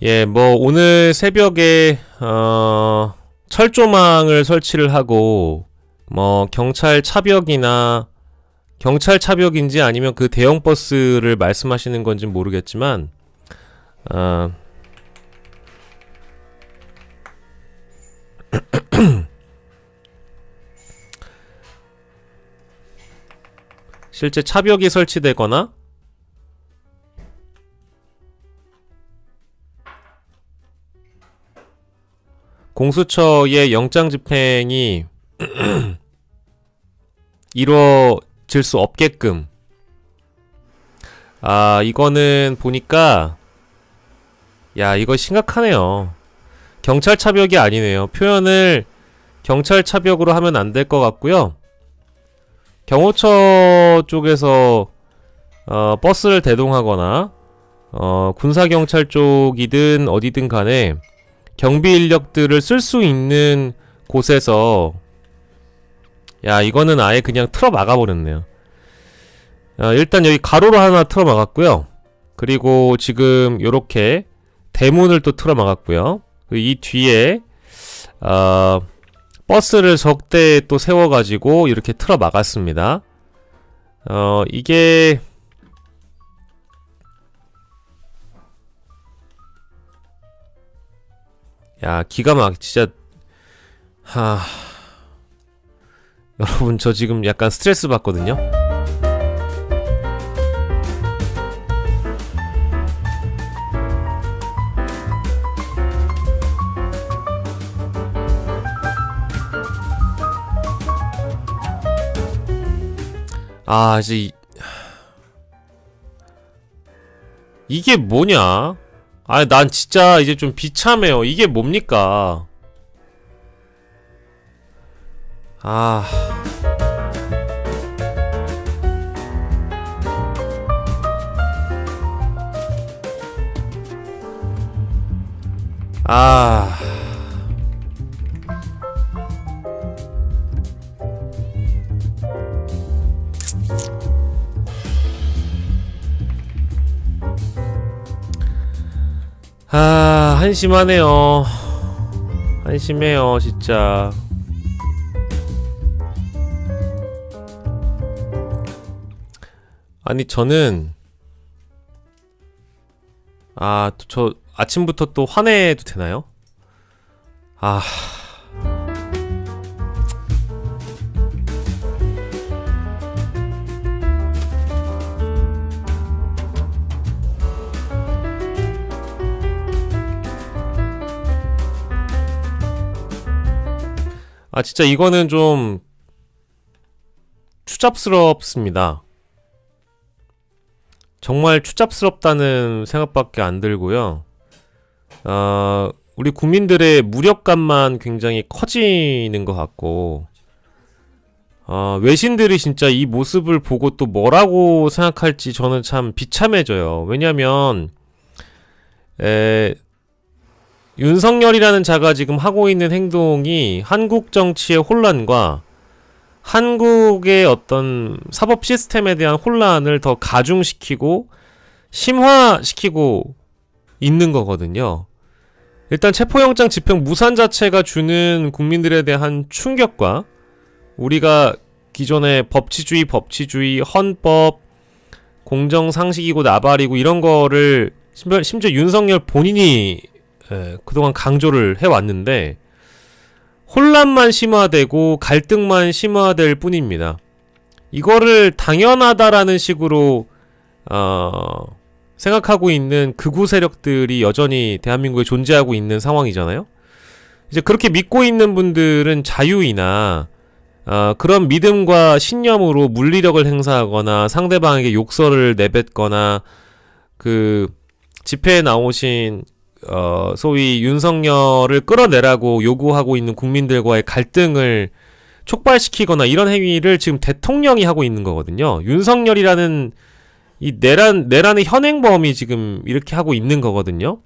예, 뭐 오늘 새벽에 철조망을 설치를 하고 뭐 경찰 차벽인지 아니면 그 대형 버스를 말씀하시는 건지 모르겠지만 실제 차벽이 설치되거나 공수처의 영장 집행이 이루어질 수 없게끔 이거는 보니까 이거 심각하네요. 경찰 차벽이 아니네요. 표현을 경찰 차벽으로 하면 안 될 것 같고요. 경호처 쪽에서 버스를 대동하거나 군사경찰 쪽이든 어디든 간에 경비 인력들을 쓸 수 있는 곳에서 이거는 아예 그냥 틀어 막아버렸네요. 일단 여기 가로로 하나 틀어 막았고요. 그리고 지금 요렇게 대문을 또 틀어 막았고요. 이 뒤에 버스를 적대 또 세워가지고 이렇게 틀어 막았습니다. 이게 기가 막 진짜 여러분 저 지금 약간 스트레스 받거든요. 이제 이게 뭐냐? 난 진짜 이제 좀 비참해요. 이게 뭡니까? 한심하네요. 한심해요, 진짜. 아니, 저는, 저 아침부터 또 화내도 되나요? 진짜 이거는 좀 추잡스럽습니다. 정말 추잡스럽다는 생각밖에 안 들고요. 우리 국민들의 무력감만 굉장히 커지는 것 같고, 외신들이 진짜 이 모습을 보고 또 뭐라고 생각할지 저는 참 비참해져요. 왜냐면, 윤석열이라는 자가 지금 하고 있는 행동이 한국 정치의 혼란과 한국의 어떤 사법 시스템에 대한 혼란을 더 가중시키고 심화시키고 있는 거거든요. 일단 체포영장 집행 무산 자체가 주는 국민들에 대한 충격과 우리가 기존의 법치주의, 헌법, 공정상식이고 나발이고 이런 거를 심지어 윤석열 본인이 그동안 강조를 해왔는데 혼란만 심화되고 갈등만 심화될 뿐입니다. 이거를 당연하다라는 식으로 생각하고 있는 극우 세력들이 여전히 대한민국에 존재하고 있는 상황이잖아요. 이제 그렇게 믿고 있는 분들은 자유이나 그런 믿음과 신념으로 물리력을 행사하거나 상대방에게 욕설을 내뱉거나 그 집회에 나오신 소위 윤석열을 끌어내라고 요구하고 있는 국민들과의 갈등을 촉발시키거나 이런 행위를 지금 대통령이 하고 있는 거거든요. 윤석열이라는 이 내란의 현행범이 지금 이렇게 하고 있는 거거든요.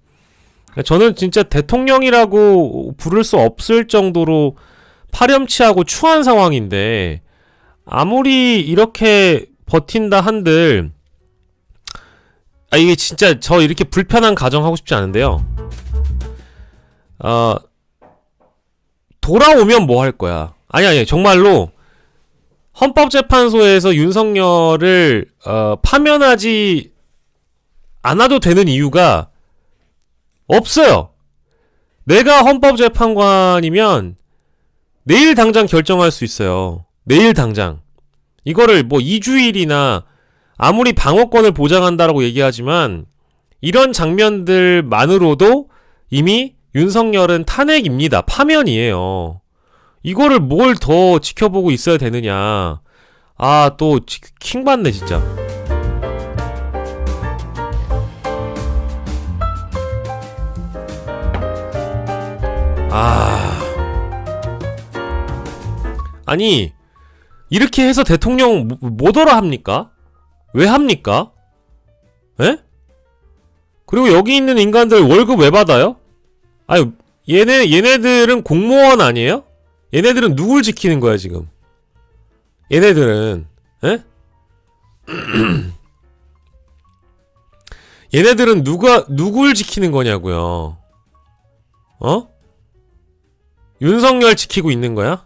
저는 진짜 대통령이라고 부를 수 없을 정도로 파렴치하고 추한 상황인데 아무리 이렇게 버틴다 한들 이게 진짜 저 이렇게 불편한 가정 하고 싶지 않은데요. 돌아오면 뭐 할 거야? 아니, 정말로 헌법재판소에서 윤석열을 파면하지 않아도 되는 이유가 없어요. 내가 헌법재판관이면 내일 당장 결정할 수 있어요. 내일 당장. 이거를 뭐 2주일이나 아무리 방어권을 보장한다라고 얘기하지만 이런 장면들만으로도 이미 윤석열은 탄핵입니다. 파면이에요. 이거를 뭘 더 지켜보고 있어야 되느냐. 또 킹받네 진짜. 아니 이렇게 해서 대통령 뭐더라 합니까? 왜 합니까? 에? 그리고 여기 있는 인간들 월급 왜 받아요? 아니 얘네들은 공무원 아니에요? 얘네들은 누굴 지키는 거야 지금? 얘네들은 에? 얘네들은 누굴 지키는 거냐고요? 윤석열 지키고 있는 거야?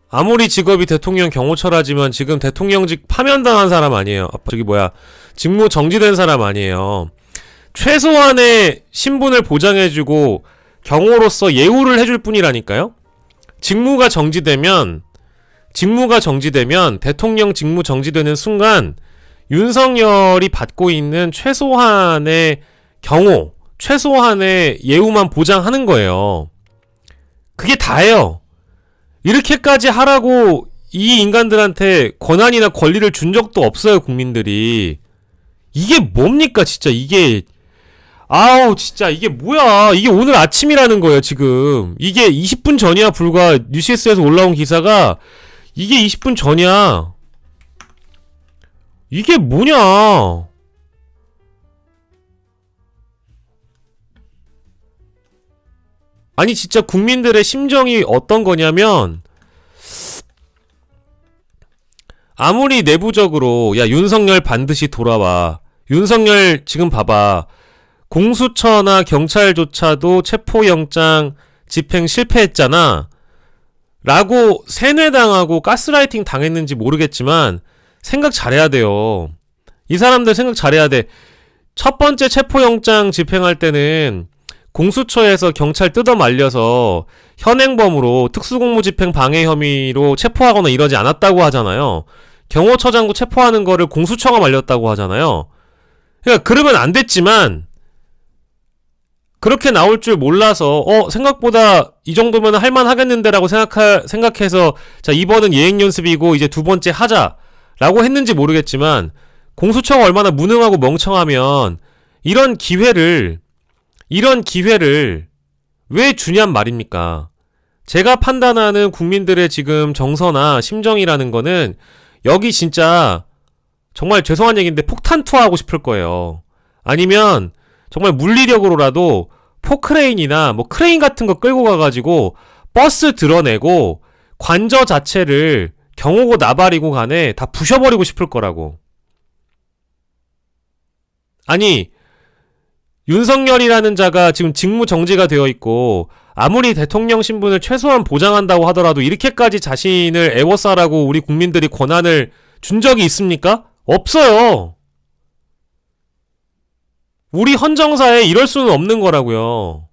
아무리 직업이 대통령 경호처라지만 지금 대통령직 파면당한 사람 아니에요. 직무 정지된 사람 아니에요. 최소한의 신분을 보장해주고 경호로서 예우를 해줄 뿐이라니까요. 직무가 정지되면 대통령 직무 정지되는 순간 윤석열이 받고 있는 최소한의 경호, 최소한의 예우만 보장하는 거예요. 그게 다예요. 이렇게까지 하라고 이 인간들한테 권한이나 권리를 준 적도 없어요, 국민들이. 이게 뭡니까, 진짜, 이게. 진짜, 이게 뭐야. 이게 오늘 아침이라는 거예요, 지금. 이게 20분 전이야, 불과 뉴시스에서 올라온 기사가. 이게 20분 전이야. 이게 뭐냐. 아니 진짜 국민들의 심정이 어떤 거냐면 아무리 내부적으로 야 윤석열 반드시 돌아와. 윤석열 지금 봐봐. 공수처나 경찰조차도 체포영장 집행 실패했잖아. 라고 세뇌당하고 가스라이팅 당했는지 모르겠지만 생각 잘해야 돼요. 이 사람들 생각 잘해야 돼. 첫 번째 체포영장 집행할 때는 공수처에서 경찰 뜯어말려서 현행범으로 특수공무집행 방해 혐의로 체포하거나 이러지 않았다고 하잖아요. 경호처장도 체포하는 거를 공수처가 말렸다고 하잖아요. 그러니까 그러면 안 됐지만 그렇게 나올 줄 몰라서 생각보다 이 정도면 할만하겠는데라고 생각해서 자 이번은 예행연습이고 이제 두 번째 하자라고 했는지 모르겠지만 공수처가 얼마나 무능하고 멍청하면 이런 기회를 왜 주냔 말입니까? 제가 판단하는 국민들의 지금 정서나 심정이라는 거는 여기 진짜 정말 죄송한 얘기인데 폭탄 투하하고 싶을 거예요. 아니면 정말 물리력으로라도 포크레인이나 뭐 크레인 같은 거 끌고 가가지고 버스 드러내고 관저 자체를 경호고 나발이고 간에 다 부셔버리고 싶을 거라고. 아니 윤석열이라는 자가 지금 직무 정지가 되어 있고 아무리 대통령 신분을 최소한 보장한다고 하더라도 이렇게까지 자신을 애워싸라고 우리 국민들이 권한을 준 적이 있습니까? 없어요. 우리 헌정사에 이럴 수는 없는 거라고요.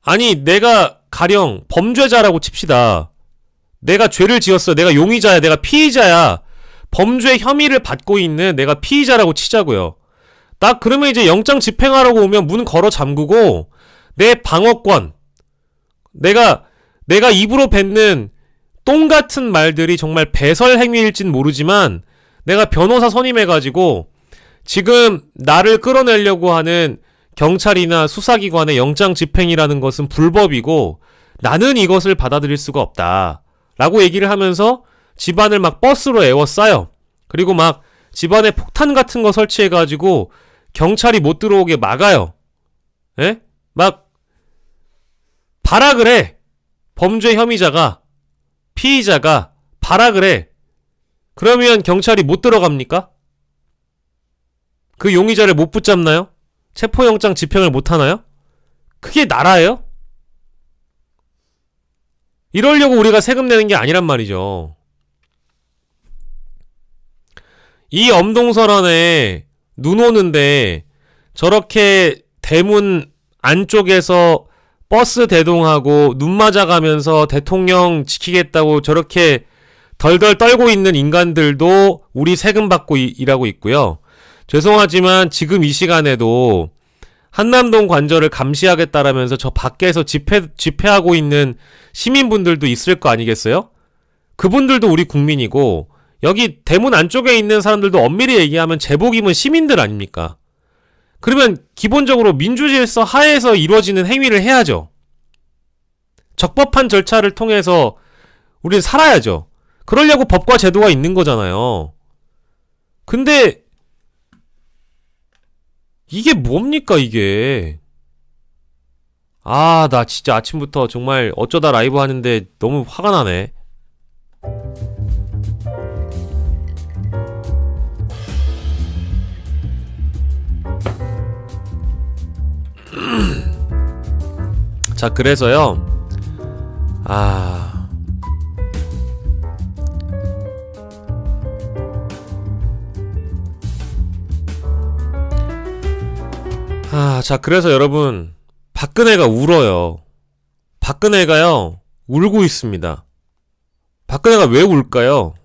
아니 내가 가령 범죄자라고 칩시다. 내가 죄를 지었어. 내가 용의자야. 내가 피의자야. 범죄 혐의를 받고 있는 내가 피의자라고 치자고요. 나 그러면 이제 영장 집행하라고 오면 문 걸어 잠그고 내 방어권 내가 입으로 뱉는 똥 같은 말들이 정말 배설 행위일진 모르지만 내가 변호사 선임해가지고 지금 나를 끌어내려고 하는 경찰이나 수사기관의 영장 집행이라는 것은 불법이고 나는 이것을 받아들일 수가 없다 라고 얘기를 하면서 집안을 막 버스로 에워싸요. 그리고 막 집안에 폭탄 같은 거 설치해가지고 경찰이 못 들어오게 막아요. 에? 막 발악을 해. 범죄 혐의자가 피의자가 발악을 해. 그러면 경찰이 못 들어갑니까? 그 용의자를 못 붙잡나요? 체포영장 집행을 못 하나요? 그게 나라예요? 이러려고 우리가 세금 내는 게 아니란 말이죠. 이 엄동설안에 눈 오는데 저렇게 대문 안쪽에서 버스 대동하고 눈 맞아가면서 대통령 지키겠다고 저렇게 덜덜 떨고 있는 인간들도 우리 세금 받고 일하고 있고요. 죄송하지만 지금 이 시간에도 한남동 관저를 감시하겠다라면서 저 밖에서 집회하고 있는 시민분들도 있을 거 아니겠어요? 그분들도 우리 국민이고 여기 대문 안쪽에 있는 사람들도 엄밀히 얘기하면 제복임은 시민들 아닙니까? 그러면 기본적으로 민주질서 하에서 이루어지는 행위를 해야죠. 적법한 절차를 통해서 우리는 살아야죠. 그러려고 법과 제도가 있는 거잖아요. 근데 이게 뭡니까 이게. 아, 나 진짜 아침부터 정말 어쩌다 라이브 하는데 너무 화가 나네. 자, 그래서요. 자, 그래서 여러분, 박근혜가 울어요. 박근혜가요, 울고 있습니다. 박근혜가 왜 울까요?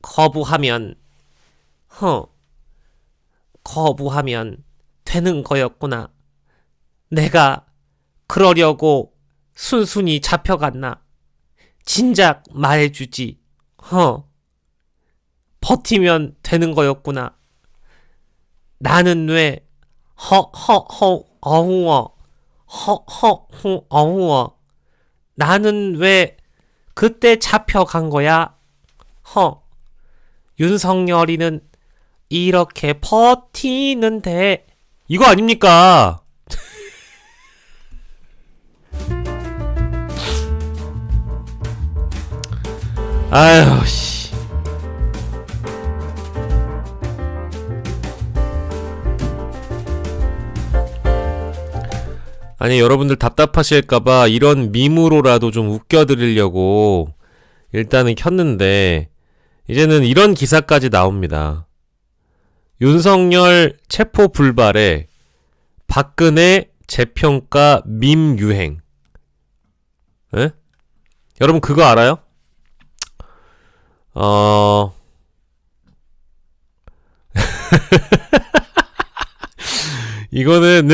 거부하면 되는 거였구나. 내가 그러려고 순순히 잡혀갔나. 진작 말해주지. 버티면 되는 거였구나. 나는 왜 어후어 나는 왜 그때 잡혀간 거야? 윤석열이는 이렇게 버티는데 이거 아닙니까? 아유 씨. 아니, 여러분들 답답하실까봐 이런 밈으로라도 좀 웃겨드리려고 일단은 켰는데 이제는 이런 기사까지 나옵니다. 윤석열 체포 불발에 박근혜 재평가 밈 유행. 에? 여러분 그거 알아요? 이거는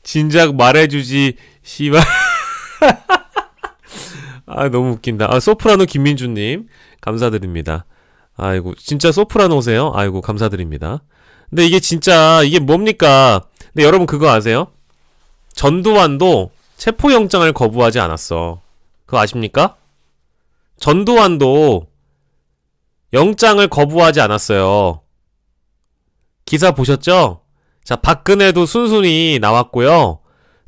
진작 말해주지 씨발. 아, 너무 웃긴다. 소프라노 김민주님 감사드립니다. 아이고, 진짜 소프라노세요? 아이고, 감사드립니다. 근데 이게 진짜 이게 뭡니까? 근데 여러분 그거 아세요? 전두환도 체포영장을 거부하지 않았어. 그거 아십니까? 전두환도 영장을 거부하지 않았어요. 기사 보셨죠? 자, 박근혜도 순순히 나왔고요.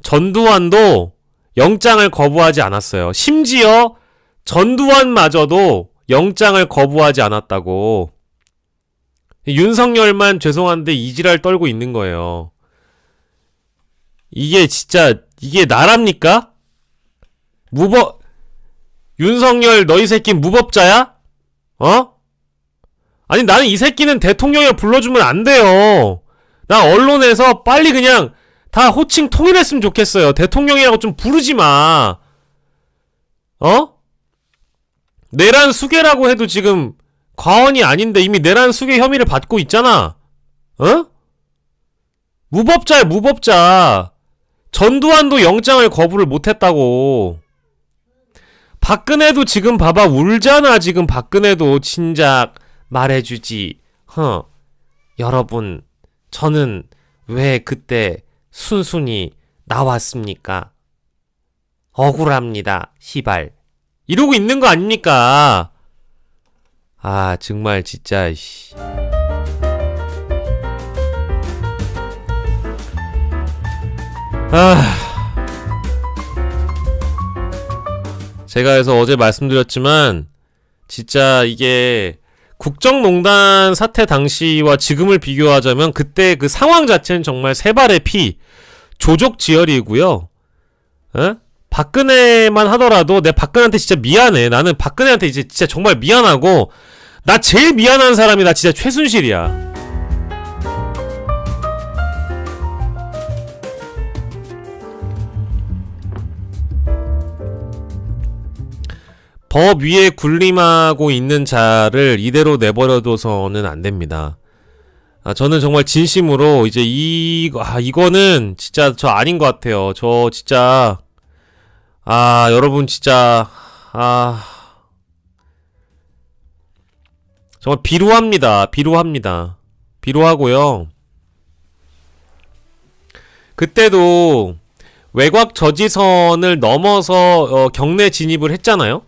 전두환도 영장을 거부하지 않았어요. 심지어 전두환마저도 영장을 거부하지 않았다고. 윤석열만 죄송한데 이지랄 떨고 있는 거예요. 이게 진짜 이게 나랍니까? 윤석열 너희 새끼 무법자야? 아니, 나는 이 새끼는 대통령이라 불러주면 안 돼요. 나 언론에서 빨리 그냥 다 호칭 통일했으면 좋겠어요. 대통령이라고 좀 부르지 마. 내란 수괴라고 해도 지금 과언이 아닌데 이미 내란 수괴 혐의를 받고 있잖아. 무법자야, 무법자. 전두환도 영장을 거부를 못했다고. 박근혜도 지금 봐봐, 울잖아. 지금 박근혜도 진작 말해주지. 여러분, 저는 왜 그때 순순히 나왔습니까? 억울합니다, 시발. 이러고 있는 거 아닙니까? 아, 정말 진짜 씨. 제가 그래서 어제 말씀드렸지만 진짜 이게 국정농단 사태 당시와 지금을 비교하자면 그때 그 상황 자체는 정말 세 발의 피, 조족지혈이고요. 에? 박근혜만 하더라도 내 박근혜한테 진짜 미안해. 나는 박근혜한테 이제 진짜 정말 미안하고 나 제일 미안한 사람이 나 진짜 최순실이야. 법 위에 군림하고 있는 자를 이대로 내버려둬서는 안 됩니다. 저는 정말 진심으로 이제 이거는 진짜 저 아닌 것 같아요. 저 진짜 여러분 진짜 정말 비루합니다. 비루하고요. 그때도 외곽 저지선을 넘어서 경내 진입을 했잖아요.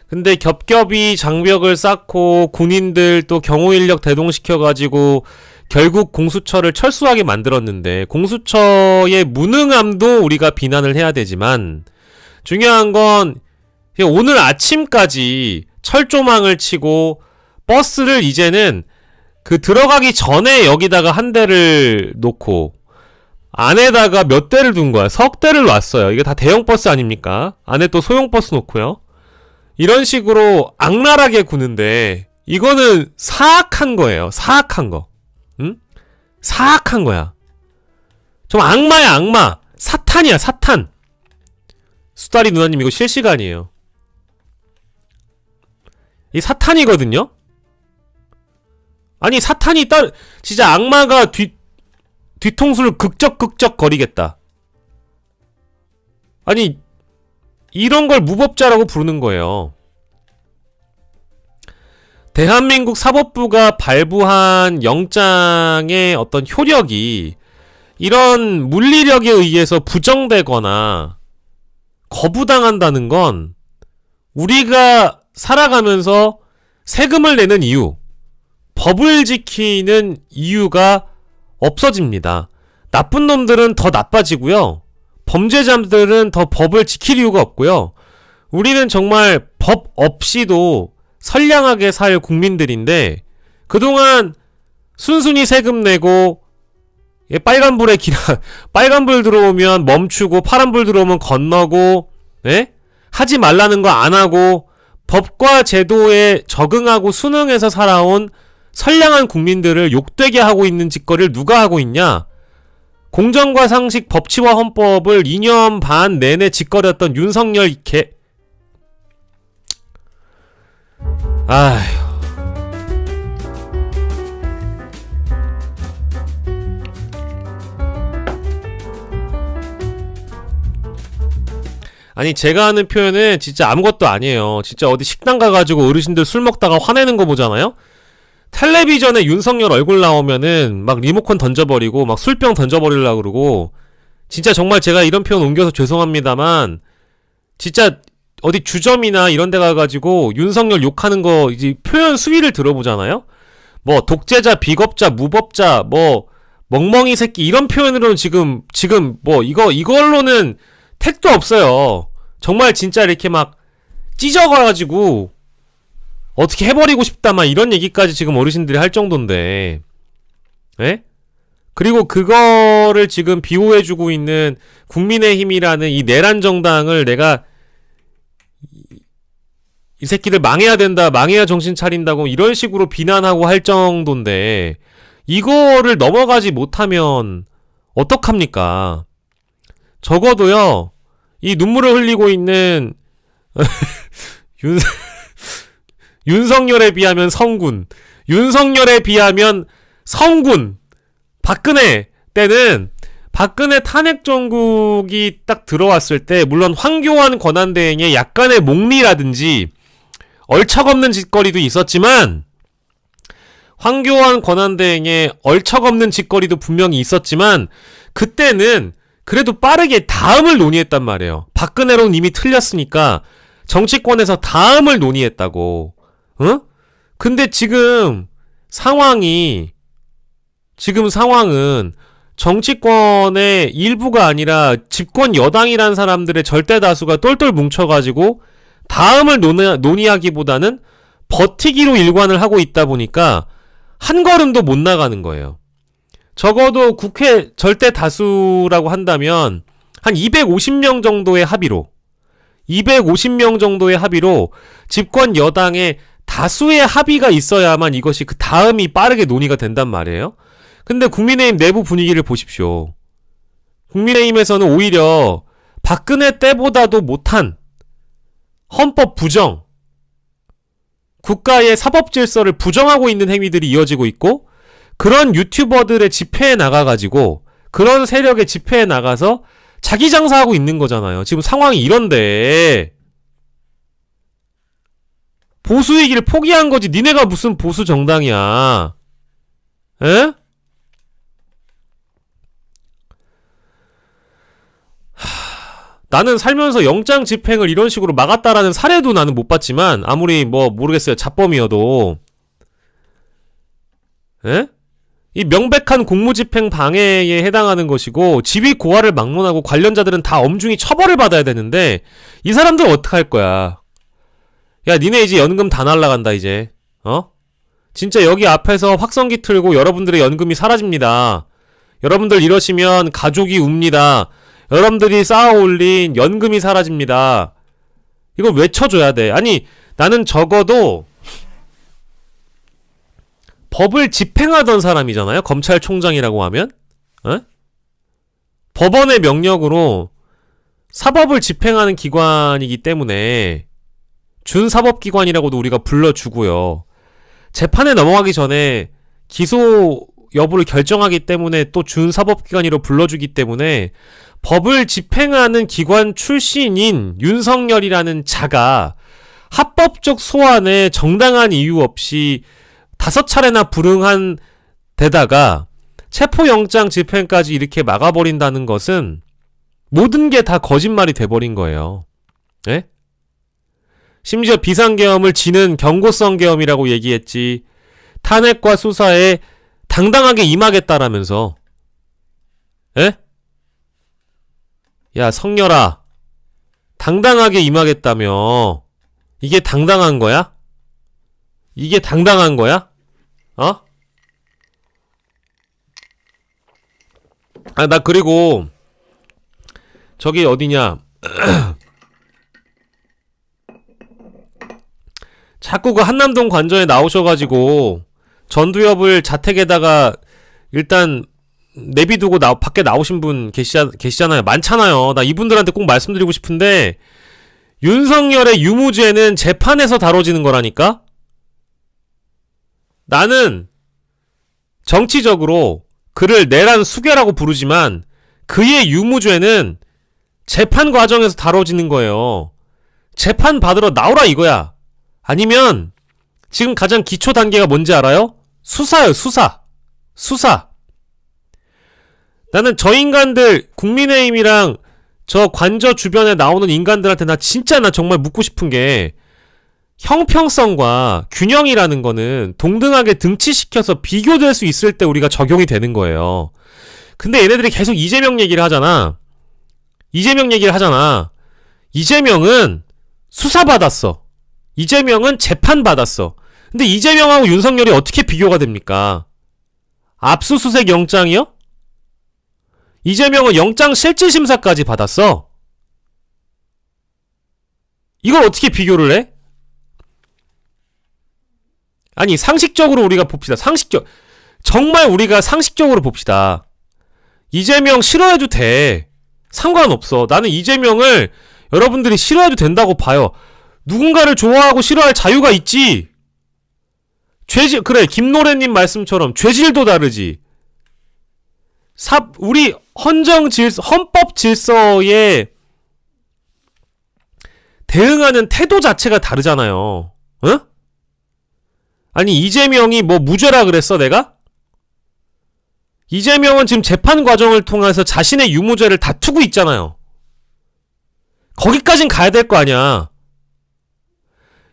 근데 겹겹이 장벽을 쌓고 군인들 또 경호인력 대동시켜가지고 결국 공수처를 철수하게 만들었는데 공수처의 무능함도 우리가 비난을 해야 되지만 중요한 건 오늘 아침까지 철조망을 치고 버스를 이제는 그 들어가기 전에 여기다가 한 대를 놓고 안에다가 몇 대를 둔 거야. 석 대를 놨어요. 이게 다 대형 버스 아닙니까? 안에 또 소형 버스 놓고요. 이런 식으로 악랄하게 구는데 이거는 사악한 거예요. 사악한 거. 응? 사악한 거야. 좀 악마야, 악마. 사탄이야, 사탄. 수다리 누나님 이거 실시간이에요. 이 사탄이거든요? 아니 사탄이 진짜 악마가 뒤통수를 극적 거리겠다. 아니 이런 걸 무법자라고 부르는 거예요. 대한민국 사법부가 발부한 영장의 어떤 효력이 이런 물리력에 의해서 부정되거나 거부당한다는 건 우리가 살아가면서 세금을 내는 이유, 법을 지키는 이유가 없어집니다. 나쁜 놈들은 더 나빠지고요. 범죄자들은 더 법을 지킬 이유가 없고요. 우리는 정말 법 없이도 선량하게 살 국민들인데 그동안 순순히 세금 내고 빨간불에 빨간불 들어오면 멈추고 파란불 들어오면 건너고 하지 말라는 거 안 하고 법과 제도에 적응하고 순응해서 살아온 선량한 국민들을 욕되게 하고 있는 짓거리를 누가 하고 있냐? 공정과 상식, 법치와 헌법을 2년 반 내내 짓거렸던 윤석열 아휴. 아니 제가 하는 표현은 진짜 아무것도 아니에요. 진짜 어디 식당 가가지고 어르신들 술 먹다가 화내는 거 보잖아요? 텔레비전에 윤석열 얼굴 나오면은 막 리모컨 던져버리고 막 술병 던져버리려고 그러고 진짜 정말 제가 이런 표현 옮겨서 죄송합니다만 진짜 어디 주점이나 이런 데 가가지고 윤석열 욕하는 거 이제 표현 수위를 들어보잖아요? 뭐 독재자, 비겁자, 무법자, 뭐 멍멍이 새끼 이런 표현으로는 지금 뭐 이걸로는 택도 없어요. 정말 진짜 이렇게 막 찢어가가지고 어떻게 해버리고 싶다 막 이런 얘기까지 지금 어르신들이 할 정도인데 그리고 그거를 지금 비호해주고 있는 국민의힘이라는 이 내란 정당을 내가 이 새끼들 망해야 된다, 망해야 정신 차린다고 이런 식으로 비난하고 할 정도인데 이거를 넘어가지 못하면 어떡합니까? 적어도요 이 눈물을 흘리고 있는 윤석열에 비하면 성군, 윤석열에 비하면 성군. 박근혜 때는 박근혜 탄핵 정국이 딱 들어왔을 때 물론 황교안 권한대행의 약간의 몽리라든지 얼척없는 짓거리도 있었지만 황교안 권한대행의 얼척없는 짓거리도 분명히 있었지만 그때는 그래도 빠르게 다음을 논의했단 말이에요. 박근혜로는 이미 틀렸으니까 정치권에서 다음을 논의했다고. 근데 지금 상황은 정치권의 일부가 아니라 집권 여당이란 사람들의 절대 다수가 똘똘 뭉쳐가지고 다음을 논의하기보다는 버티기로 일관을 하고 있다 보니까 한 걸음도 못 나가는 거예요. 적어도 국회 절대 다수라고 한다면 한 250명 정도의 합의로 250명 정도의 합의로 집권 여당의 다수의 합의가 있어야만 이것이 그 다음이 빠르게 논의가 된단 말이에요. 근데 국민의힘 내부 분위기를 보십시오. 국민의힘에서는 오히려 박근혜 때보다도 못한 헌법 부정, 국가의 사법 질서를 부정하고 있는 행위들이 이어지고 있고, 그런 유튜버들의 집회에 나가가지고 그런 세력의 집회에 나가서 자기 장사하고 있는 거잖아요. 지금 상황이 이런데 보수이기를 포기한 거지. 니네가 무슨 보수 정당이야. 에? 나는 살면서 영장 집행을 이런 식으로 막았다라는 사례도 나는 못 봤지만, 아무리 뭐 모르겠어요. 자범이어도. 에? 이 명백한 공무집행 방해에 해당하는 것이고, 지위 고하를 막론하고 관련자들은 다 엄중히 처벌을 받아야 되는데, 이 사람들 어떡할 거야. 야, 니네 이제 연금 다 날라간다 이제. 진짜 여기 앞에서 확성기 틀고 여러분들의 연금이 사라집니다. 여러분들 이러시면 가족이 웁니다. 여러분들이 쌓아올린 연금이 사라집니다. 이걸 외쳐줘야 돼. 아니, 나는 적어도 법을 집행하던 사람이잖아요. 검찰총장이라고 하면. 법원의 명령으로 사법을 집행하는 기관이기 때문에 준사법기관이라고도 우리가 불러주고요. 재판에 넘어가기 전에 기소 여부를 결정하기 때문에 또 준사법기관으로 불러주기 때문에 법을 집행하는 기관 출신인 윤석열이라는 자가 합법적 소환에 정당한 이유 없이 5차례나 불응한 데다가 체포영장 집행까지 이렇게 막아버린다는 것은 모든 게 다 거짓말이 돼버린 거예요. 예? 심지어 비상계엄을 지는 경고성 계엄이라고 얘기했지. 탄핵과 수사에 당당하게 임하겠다라면서. 에? 야, 성렬아. 당당하게 임하겠다며. 이게 당당한 거야? 이게 당당한 거야? 나 그리고 저기 어디냐. 자꾸 그 한남동 관저에 나오셔가지고 전두엽을 자택에다가 일단 내비두고 밖에 나오신 분 계시잖아요. 많잖아요. 나 이분들한테 꼭 말씀드리고 싶은데, 윤석열의 유무죄는 재판에서 다뤄지는 거라니까? 나는 정치적으로 그를 내란 수괴라고 부르지만 그의 유무죄는 재판 과정에서 다뤄지는 거예요. 재판 받으러 나오라 이거야. 아니면 지금 가장 기초 단계가 뭔지 알아요? 수사요, 수사. 나는 저 인간들, 국민의힘이랑 저 관저 주변에 나오는 인간들한테 나 정말 묻고 싶은 게, 형평성과 균형이라는 거는 동등하게 등치시켜서 비교될 수 있을 때 우리가 적용이 되는 거예요. 근데 얘네들이 계속 이재명 얘기를 하잖아. 이재명은 수사받았어. 이재명은 재판받았어. 근데 이재명하고 윤석열이 어떻게 비교가 됩니까? 압수수색 영장이요? 이재명은 영장 실질심사까지 받았어. 이걸 어떻게 비교를 해? 아니, 상식적으로 우리가 봅시다. 정말 우리가 상식적으로 봅시다. 이재명 싫어해도 돼. 상관없어. 나는 이재명을 여러분들이 싫어해도 된다고 봐요. 누군가를 좋아하고 싫어할 자유가 있지. 그래, 김노래님 말씀처럼 죄질도 다르지. 우리 헌법 질서에 대응하는 태도 자체가 다르잖아요. 응? 아니, 이재명이 뭐 무죄라 그랬어, 내가? 이재명은 지금 재판 과정을 통해서 자신의 유무죄를 다투고 있잖아요. 거기까진 가야 될 거 아니야.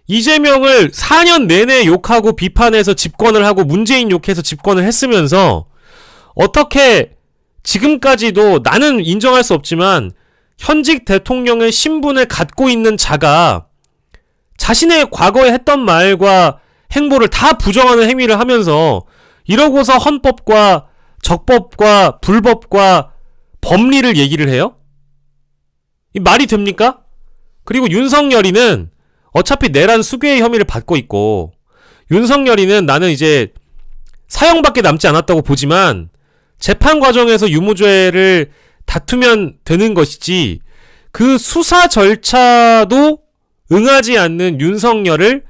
이재명을 4년 내내 욕하고 비판해서 집권을 하고 문재인 욕해서 집권을 했으면서 어떻게 지금까지도 나는 인정할 수 없지만 현직 대통령의 신분을 갖고 있는 자가 자신의 과거에 했던 말과 행보를 다 부정하는 행위를 하면서 이러고서 헌법과 적법과 불법과 법리를 얘기를 해요? 이 말이 됩니까? 그리고 윤석열이는 어차피 내란 수괴의 혐의를 받고 있고, 윤석열이는 나는 이제 사형밖에 남지 않았다고 보지만 재판 과정에서 유무죄를 다투면 되는 것이지, 그 수사 절차도 응하지 않는 윤석열을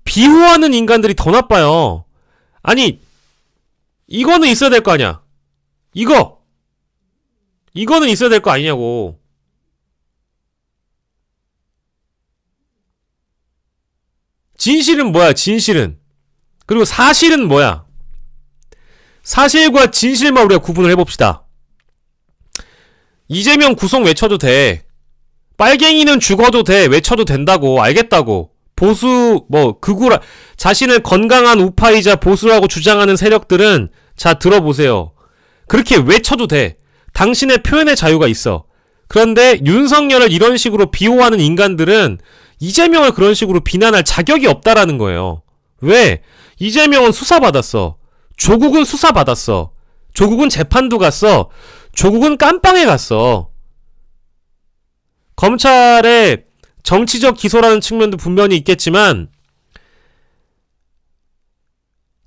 비호하는 인간들이 더 나빠요. 아니, 이거는 있어야 될 거 아니야. 이거는 있어야 될 거 아니냐고. 진실은 뭐야, 진실은. 그리고 사실은 뭐야. 사실과 진실만 우리가 구분을 해봅시다. 이재명 구속 외쳐도 돼. 빨갱이는 죽어도 돼. 외쳐도 된다고. 알겠다고. 보수, 극우라, 자신을 건강한 우파이자 보수라고 주장하는 세력들은, 자, 들어보세요. 그렇게 외쳐도 돼. 당신의 표현의 자유가 있어. 그런데 윤석열을 이런 식으로 비호하는 인간들은 이재명을 그런 식으로 비난할 자격이 없다라는 거예요. 왜? 이재명은 수사받았어. 조국은 수사받았어. 조국은 재판도 갔어. 조국은 깜빵에 갔어. 검찰의 정치적 기소라는 측면도 분명히 있겠지만,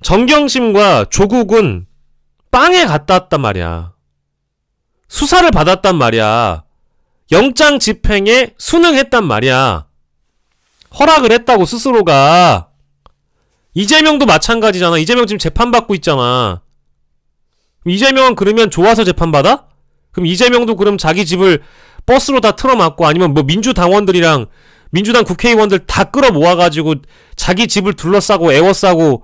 정경심과 조국은 빵에 갔다 왔단 말이야. 수사를 받았단 말이야. 영장 집행에 순응했단 말이야. 허락을 했다고 스스로가. 이재명도 마찬가지잖아. 이재명 지금 재판받고 있잖아. 이재명은 그러면 좋아서 재판받아? 그럼 이재명도 그럼 자기 집을 버스로 다 틀어막고, 아니면 민주당원들이랑 민주당 국회의원들 다 끌어모아가지고 자기 집을 둘러싸고 애워싸고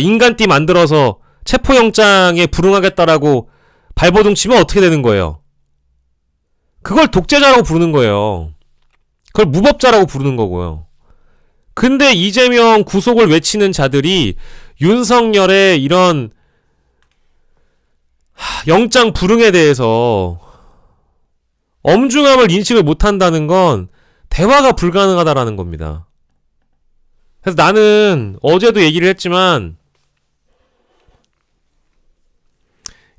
인간띠 만들어서 체포영장에 불응하겠다라고 발버둥 치면 어떻게 되는 거예요? 그걸 독재자라고 부르는 거예요. 그걸 무법자라고 부르는 거고요. 근데 이재명 구속을 외치는 자들이 윤석열의 이런 영장 불응에 대해서 엄중함을 인식을 못한다는 건 대화가 불가능하다라는 겁니다. 그래서 나는 어제도 얘기를 했지만,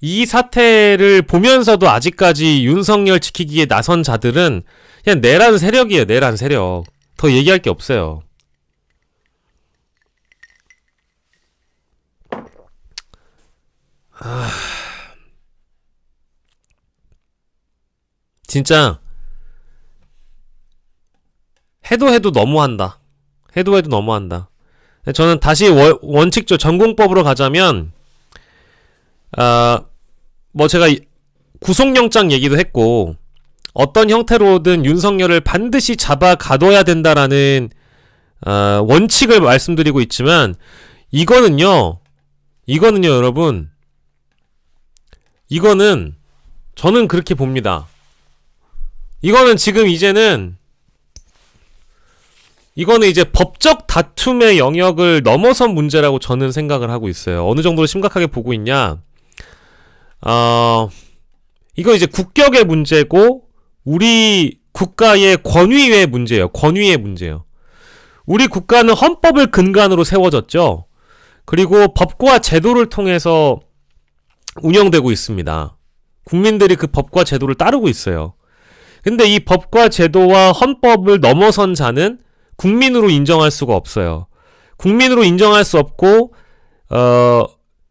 이 사태를 보면서도 아직까지 윤석열 지키기에 나선 자들은 그냥 내란 세력이에요. 내란 세력. 더 얘기할 게 없어요. 진짜 해도 너무한다. 해도 너무한다. 저는 다시 원칙적 전공법으로 가자면, 제가 구속영장 얘기도 했고, 어떤 형태로든 윤석열을 반드시 잡아 가둬야 된다라는 원칙을 말씀드리고 있지만, 이거는요 여러분, 이거는 저는 그렇게 봅니다. 이거는 지금 이제는 이제 법적 다툼의 영역을 넘어선 문제라고 저는 생각을 하고 있어요. 어느 정도로 심각하게 보고 있냐? 이거 이제 국격의 문제고, 우리 국가의 권위의 문제예요. 권위의 문제예요. 우리 국가는 헌법을 근간으로 세워졌죠. 그리고 법과 제도를 통해서 운영되고 있습니다. 국민들이 그 법과 제도를 따르고 있어요. 근데 이 법과 제도와 헌법을 넘어선 자는 국민으로 인정할 수가 없어요. 국민으로 인정할 수 없고,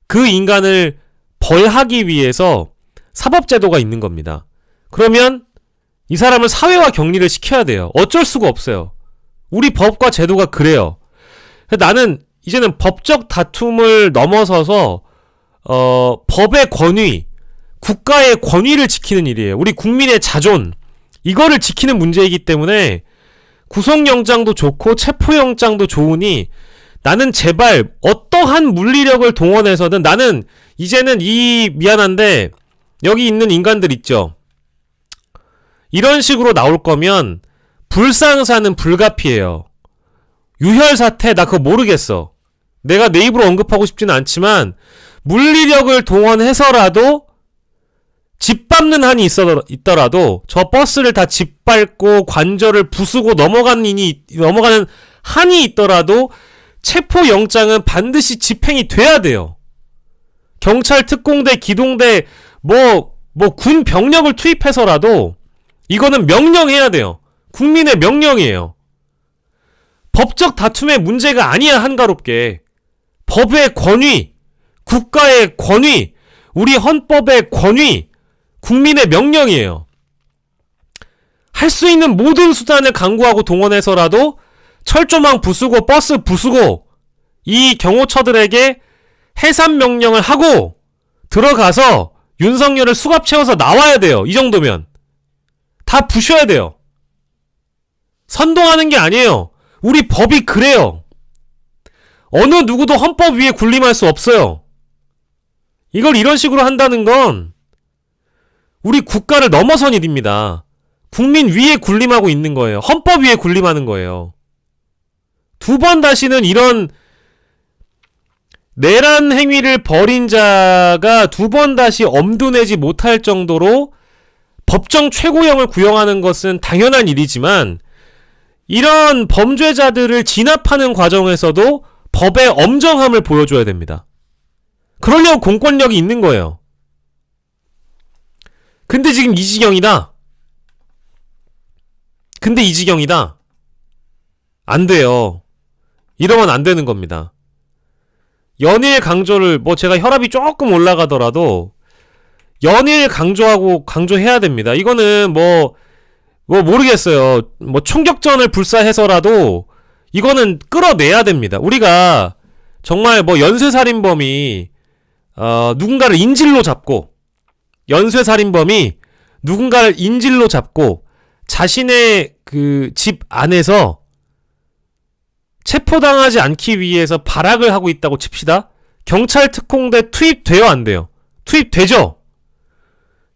그 인간을 벌하기 위해서 사법제도가 있는 겁니다. 그러면 이 사람을 사회화 격리를 시켜야 돼요. 어쩔 수가 없어요. 우리 법과 제도가 그래요. 나는 이제는 법적 다툼을 넘어서서 법의 권위, 국가의 권위를 지키는 일이에요. 우리 국민의 자존, 이거를 지키는 문제이기 때문에 구속영장도 좋고 체포영장도 좋으니, 나는 제발 어떠한 물리력을 동원해서든, 나는 이제는 미안한데 여기 있는 인간들 있죠. 이런 식으로 나올 거면 불상사는 불가피해요. 유혈사태 나 그거 모르겠어. 내가 내 입으로 언급하고 싶지는 않지만, 물리력을 동원해서라도 짓밟는 한이 있더라도 저 버스를 다 짓밟고 관절을 부수고 넘어가는 한이 있더라도 체포영장은 반드시 집행이 돼야 돼요. 경찰, 특공대, 기동대, 군 병력을 투입해서라도 이거는 명령해야 돼요. 국민의 명령이에요. 법적 다툼의 문제가 아니야, 한가롭게. 법의 권위, 국가의 권위, 우리 헌법의 권위, 국민의 명령이에요. 할 수 있는 모든 수단을 강구하고 동원해서라도 철조망 부수고 버스 부수고 이 경호처들에게 해산 명령을 하고 들어가서 윤석열을 수갑 채워서 나와야 돼요. 이 정도면. 다 부셔야 돼요. 선동하는 게 아니에요. 우리 법이 그래요. 어느 누구도 헌법 위에 군림할 수 없어요. 이걸 이런 식으로 한다는 건 우리 국가를 넘어선 일입니다. 국민 위에 군림하고 있는 거예요. 헌법 위에 군림하는 거예요. 두 번 다시는 이런 내란 행위를 벌인 자가 두 번 다시 엄두내지 못할 정도로 법정 최고형을 구형하는 것은 당연한 일이지만 이런 범죄자들을 진압하는 과정에서도 법의 엄정함을 보여줘야 됩니다. 그러려고 공권력이 있는 거예요. 근데 지금 이 지경이다. 안 돼요. 이러면 안 되는 겁니다. 연일 강조를 제가 혈압이 조금 올라가더라도 연일 강조해야 됩니다. 이거는 모르겠어요. 총격전을 불사해서라도 이거는 끌어내야 됩니다. 우리가 정말 연쇄살인범이 누군가를 인질로 잡고 자신의 그 집 안에서 체포당하지 않기 위해서 발악을 하고 있다고 칩시다. 경찰 특공대 투입돼요, 안 돼요? 투입되죠?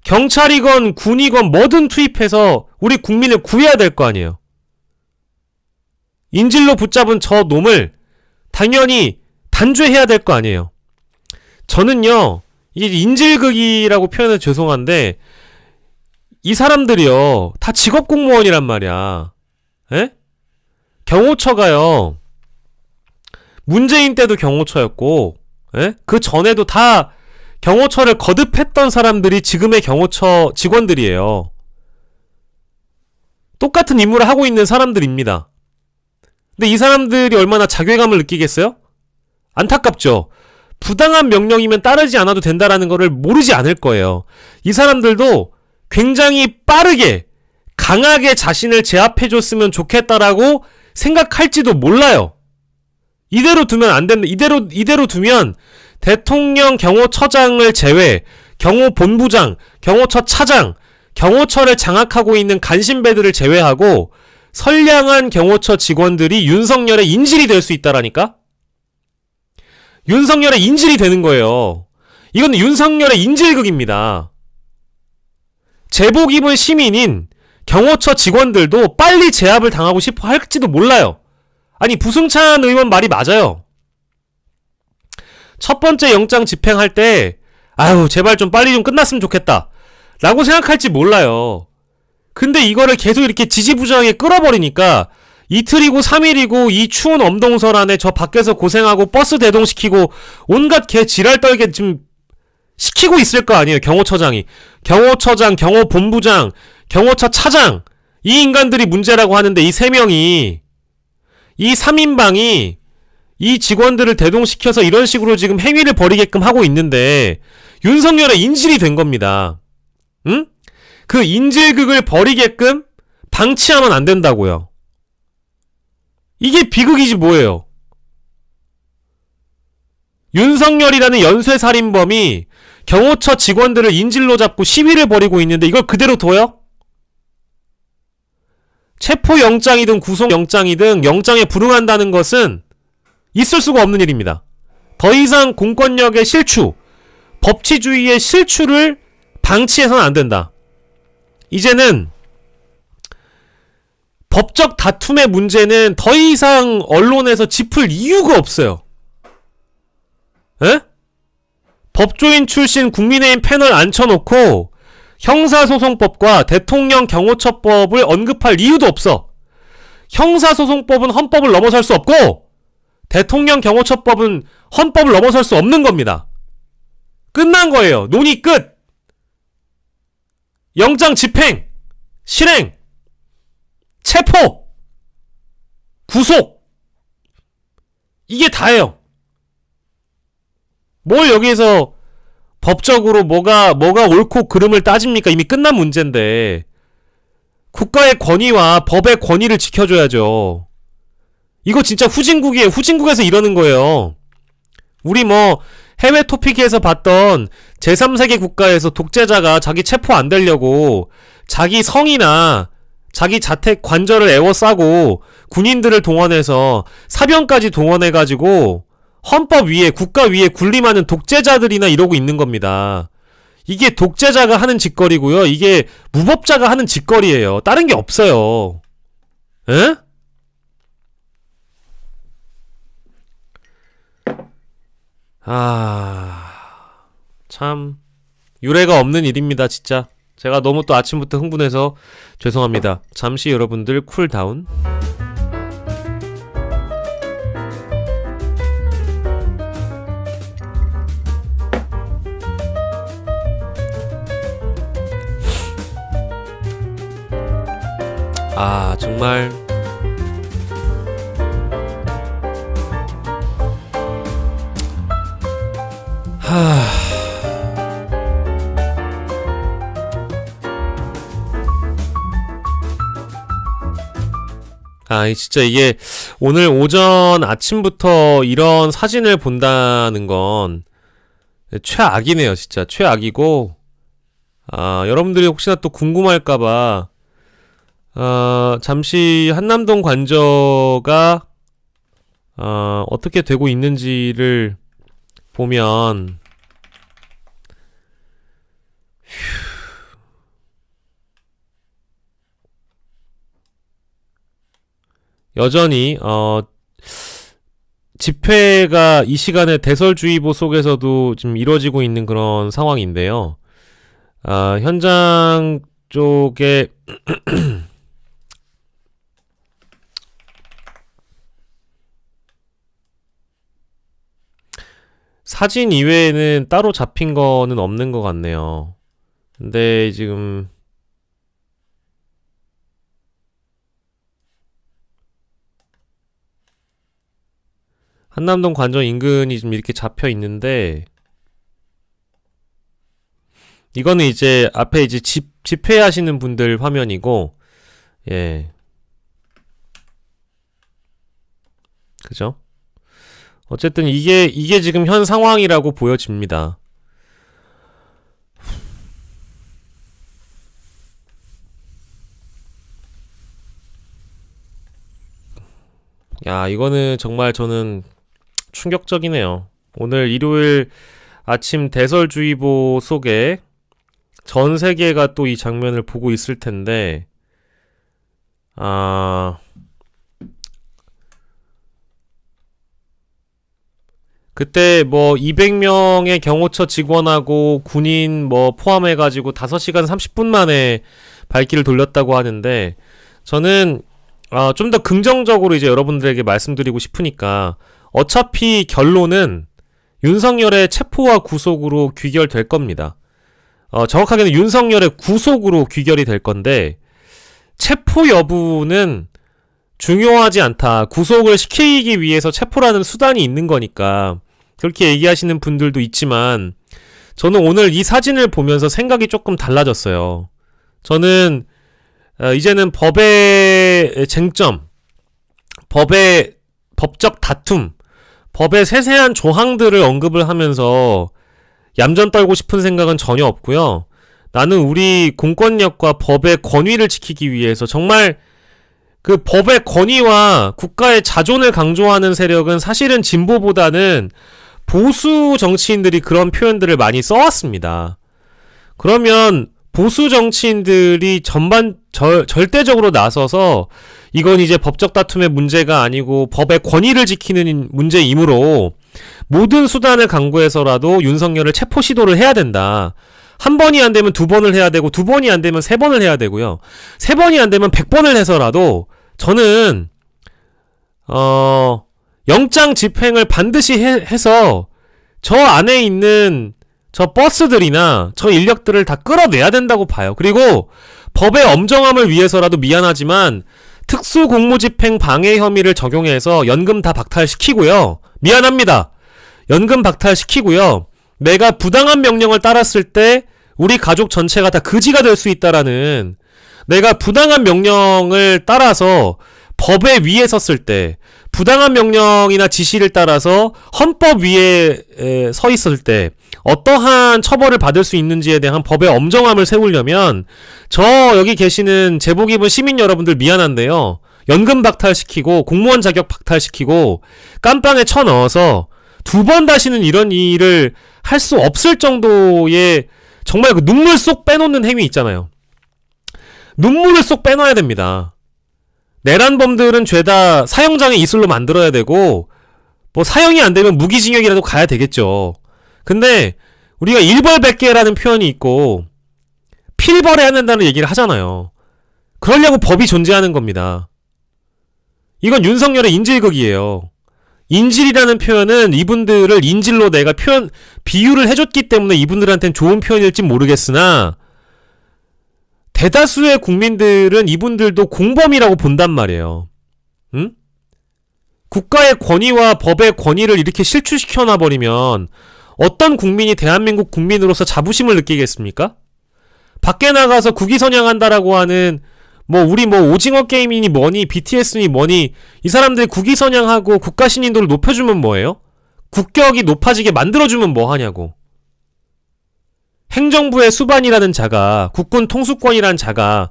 경찰이건 군이건 뭐든 투입해서 우리 국민을 구해야 될 거 아니에요. 인질로 붙잡은 저 놈을 당연히 단죄해야 될 거 아니에요. 저는요, 이게 인질극이라고 표현해서 죄송한데 이 사람들이요 다 직업공무원이란 말이야. 에? 경호처가요 문재인 때도 경호처였고 그 전에도 다 경호처를 거듭했던 사람들이 지금의 경호처 직원들이에요. 똑같은 임무를 하고 있는 사람들입니다. 근데 이 사람들이 얼마나 자괴감을 느끼겠어요? 안타깝죠. 부당한 명령이면 따르지 않아도 된다라는 거를 모르지 않을 거예요. 이 사람들도 굉장히 빠르게 강하게 자신을 제압해줬으면 좋겠다라고 생각할지도 몰라요. 이대로 두면 안 된다. 이대로 두면 대통령 경호처장을 제외, 경호본부장, 경호처 차장, 경호처를 장악하고 있는 간신배들을 제외하고 선량한 경호처 직원들이 윤석열의 인질이 될 수 있다라니까? 윤석열의 인질이 되는 거예요. 이건 윤석열의 인질극입니다. 제복 입은 시민인 경호처 직원들도 빨리 제압을 당하고 싶어 할지도 몰라요. 아니, 부승찬 의원 말이 맞아요. 첫 번째 영장 집행할 때 아유 제발 좀 빨리 좀 끝났으면 좋겠다 라고 생각할지 몰라요. 근데 이거를 계속 이렇게 지지부진하게 끌어버리니까 이틀이고 3일이고 이 추운 엄동설 안에 저 밖에서 고생하고 버스 대동시키고 온갖 개 지랄 떨게 지금 시키고 있을 거 아니에요. 경호처장이. 경호처장, 경호본부장, 경호처 차장, 이 인간들이 문제라고 하는데 이 3명이, 이 3인방이 이 직원들을 대동시켜서 이런 식으로 지금 행위를 벌이게끔 하고 있는데 윤석열의 인질이 된 겁니다. 응? 그 인질극을 벌이게끔 방치하면 안 된다고요. 이게 비극이지 뭐예요. 윤석열이라는 연쇄살인범이 경호처 직원들을 인질로 잡고 시위를 벌이고 있는데 이걸 그대로 둬요? 체포영장이든 구속영장이든 영장에 불응한다는 것은 있을 수가 없는 일입니다. 더 이상 공권력의 실추, 법치주의의 실추를 방치해서는 안 된다. 이제는 법적 다툼의 문제는 더 이상 언론에서 짚을 이유가 없어요. 에? 법조인 출신 국민의힘 패널 앉혀놓고 형사소송법과 대통령 경호처법을 언급할 이유도 없어. 형사소송법은 헌법을 넘어설 수 없고 대통령 경호처법은 헌법을 넘어설 수 없는 겁니다. 끝난 거예요. 논의 끝. 영장 집행, 실행, 체포, 구속, 이게 다예요. 뭘 여기에서 법적으로 뭐가 옳고 그름을 따집니까? 이미 끝난 문제인데 국가의 권위와 법의 권위를 지켜줘야죠. 이거 진짜 후진국이에요. 후진국에서 이러는 거예요. 우리 뭐 해외 토픽에서 봤던 제3세계 국가에서 독재자가 자기 체포 안 되려고 자기 성이나 자기 자택 관절을 에워싸고 군인들을 동원해서 사병까지 동원해가지고 헌법 위에, 국가 위에 군림하는 독재자들이나 이러고 있는 겁니다. 이게 독재자가 하는 짓거리고요. 이게 무법자가 하는 짓거리예요. 다른 게 없어요. 에? 참 유례가 없는 일입니다, 진짜. 제가 너무 또 아침부터 흥분해서 죄송합니다. 잠시 여러분들 쿨다운. 정말 진짜 이게 오늘 오전 아침부터 이런 사진을 본다는 건 최악이네요. 진짜 최악이고, 여러분들이 혹시나 또 궁금할까봐 잠시 한남동 관저가 어떻게 되고 있는지를 보면 여전히 집회가 이 시간에 대설주의보 속에서도 지금 이루어지고 있는 그런 상황인데요. 현장 쪽에 사진 이외에는 따로 잡힌 거는 없는 것 같네요. 근데 지금 한남동 관저 인근이 좀 이렇게 잡혀 있는데, 이거는 이제 앞에 이제 집회하시는 분들 화면이고, 예. 그죠? 어쨌든 이게 지금 현 상황이라고 보여집니다. 이거는 정말 저는 충격적이네요. 오늘 일요일 아침 대설주의보 속에 전 세계가 또 이 장면을 보고 있을 텐데, 그때 뭐 200명의 경호처 직원하고 군인 뭐 포함해가지고 5시간 30분 만에 발길을 돌렸다고 하는데, 저는 좀 더 긍정적으로 이제 여러분들에게 말씀드리고 싶으니까, 어차피 결론은 윤석열의 체포와 구속으로 귀결될 겁니다. 정확하게는 윤석열의 구속으로 귀결이 될 건데, 체포 여부는 중요하지 않다. 구속을 시키기 위해서 체포라는 수단이 있는 거니까 그렇게 얘기하시는 분들도 있지만, 저는 오늘 이 사진을 보면서 생각이 조금 달라졌어요. 저는 이제는 법의 쟁점, 법의 법적 다툼, 법의 세세한 조항들을 언급을 하면서 얌전 떨고 싶은 생각은 전혀 없고요. 나는 우리 공권력과 법의 권위를 지키기 위해서 정말 그 법의 권위와 국가의 자존을 강조하는 세력은 사실은 진보보다는 보수 정치인들이 그런 표현들을 많이 써왔습니다. 그러면 보수 정치인들이 절대적으로 나서서 이건 이제 법적 다툼의 문제가 아니고 법의 권위를 지키는 문제이므로 모든 수단을 강구해서라도 윤석열을 체포 시도를 해야 된다 한 번이 안 되면 두 번을 해야 되고, 두 번이 안 되면 세 번을 해야 되고요. 세 번이 안 되면 100번을 해서라도 저는 영장 집행을 반드시 해서 저 안에 있는 저 버스들이나 저 인력들을 다 끌어내야 된다고 봐요. 그리고 법의 엄정함을 위해서라도 미안하지만 특수공무집행 방해 혐의를 적용해서 연금 다 박탈시키고요. 미안합니다. 연금 박탈시키고요. 내가 부당한 명령을 따랐을 때 우리 가족 전체가 다 그지가 될 수 있다라는, 내가 부당한 명령을 따라서 법에 위에 섰을 때, 부당한 명령이나 지시를 따라서 헌법 위에 서 있을 때 어떠한 처벌을 받을 수 있는지에 대한 법의 엄정함을 세우려면 저 여기 계시는 제복 입은 시민 여러분들 미안한데요. 연금 박탈시키고 공무원 자격 박탈시키고 깜빵에 쳐넣어서 두 번 다시는 이런 일을 할 수 없을 정도의 정말 그 눈물 쏙 빼놓는 행위 있잖아요. 눈물을 쏙 빼놔야 됩니다. 내란범들은 죄다 사형장의 이슬로 만들어야 되고, 뭐 사형이 안 되면 무기징역이라도 가야 되겠죠. 근데 우리가 일벌백계라는 표현이 있고 필벌해야 된다는 얘기를 하잖아요. 그러려고 법이 존재하는 겁니다. 이건 윤석열의 인질극이에요. 인질이라는 표현은 이분들을 인질로 내가 비유를 해줬기 때문에 이분들한테는 좋은 표현일지 모르겠으나 대다수의 국민들은 이분들도 공범이라고 본단 말이에요. 응? 국가의 권위와 법의 권위를 이렇게 실추시켜놔버리면 어떤 국민이 대한민국 국민으로서 자부심을 느끼겠습니까? 밖에 나가서 국위선양한다라고 하는 우리 오징어 게임이니 뭐니 BTS니 뭐니 이 사람들이 국위선양하고 국가 신인도를 높여주면 뭐예요? 국격이 높아지게 만들어주면 뭐하냐고. 행정부의 수반이라는 자가, 국군 통수권이라는 자가,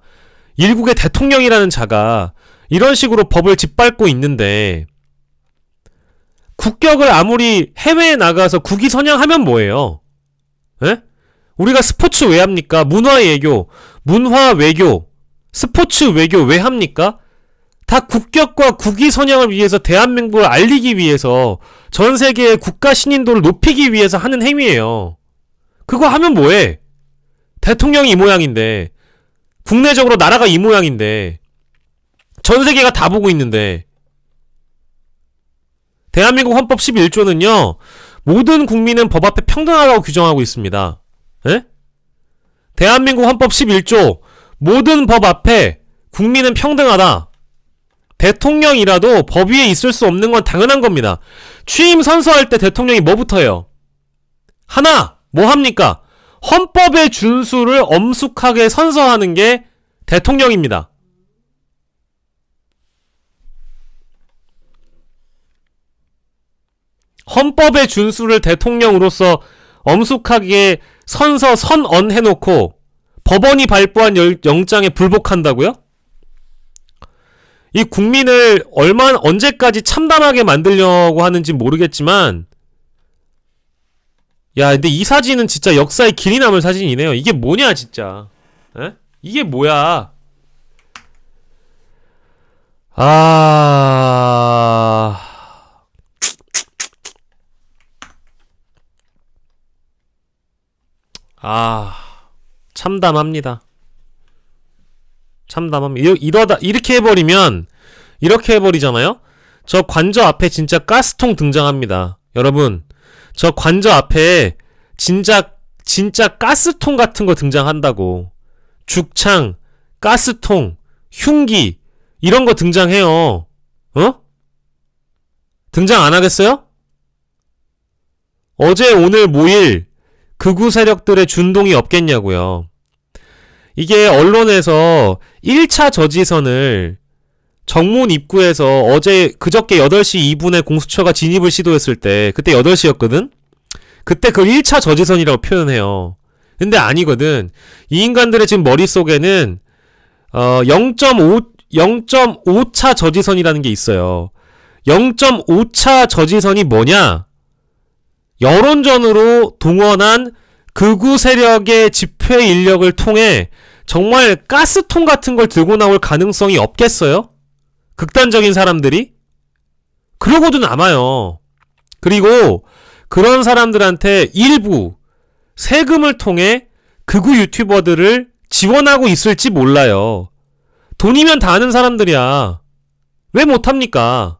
일국의 대통령이라는 자가 이런 식으로 법을 짓밟고 있는데 국격을 아무리 해외에 나가서 국위선양하면 뭐예요? 에? 우리가 스포츠 왜 합니까? 문화외교, 스포츠 외교 왜 합니까? 다 국격과 국위선양을 위해서 대한민국을 알리기 위해서 전 세계의 국가 신인도를 높이기 위해서 하는 행위예요. 그거 하면 뭐해? 대통령이 이 모양인데, 국내적으로 나라가 이 모양인데, 전 세계가 다 보고 있는데, 대한민국 헌법 11조는요, 모든 국민은 법 앞에 평등하다고 규정하고 있습니다. 에? 대한민국 헌법 11조, 모든 법 앞에 국민은 평등하다. 대통령이라도 법 위에 있을 수 없는 건 당연한 겁니다. 취임 선서할 때 대통령이 뭐부터 해요? 하나! 뭐 합니까? 헌법의 준수를 엄숙하게 선서하는 게 대통령입니다. 헌법의 준수를 대통령으로서 엄숙하게 선언해놓고 법원이 발부한 영장에 불복한다고요? 이 국민을 언제까지 참담하게 만들려고 하는지 모르겠지만, 야, 근데 이 사진은 진짜 역사에 길이 남을 사진이네요. 이게 뭐냐, 진짜. 에? 이게 뭐야. 참담합니다. 이렇게 해버리잖아요? 저 관저 앞에 진짜 가스통 등장합니다. 여러분, 저 관저 앞에 진짜 가스통 같은 거 등장한다고. 죽창, 가스통, 흉기, 이런 거 등장해요. 등장 안 하겠어요? 어제 오늘 모일 극우 세력들의 준동이 없겠냐고요. 이게 언론에서 1차 저지선을 정문 입구에서 그저께 8시 2분에 공수처가 진입을 시도했을 때, 그때 8시였거든? 그때 그걸 1차 저지선이라고 표현해요. 근데 아니거든. 이 인간들의 지금 머릿속에는 0.5차 저지선이라는 게 있어요. 0.5차 저지선이 뭐냐? 여론전으로 동원한 극우 세력의 집회 인력을 통해 정말 가스통 같은 걸 들고 나올 가능성이 없겠어요? 극단적인 사람들이? 그러고도 남아요. 그리고 그런 사람들한테 일부 세금을 통해 극우 유튜버들을 지원하고 있을지 몰라요. 돈이면 다 하는 사람들이야. 왜 못합니까?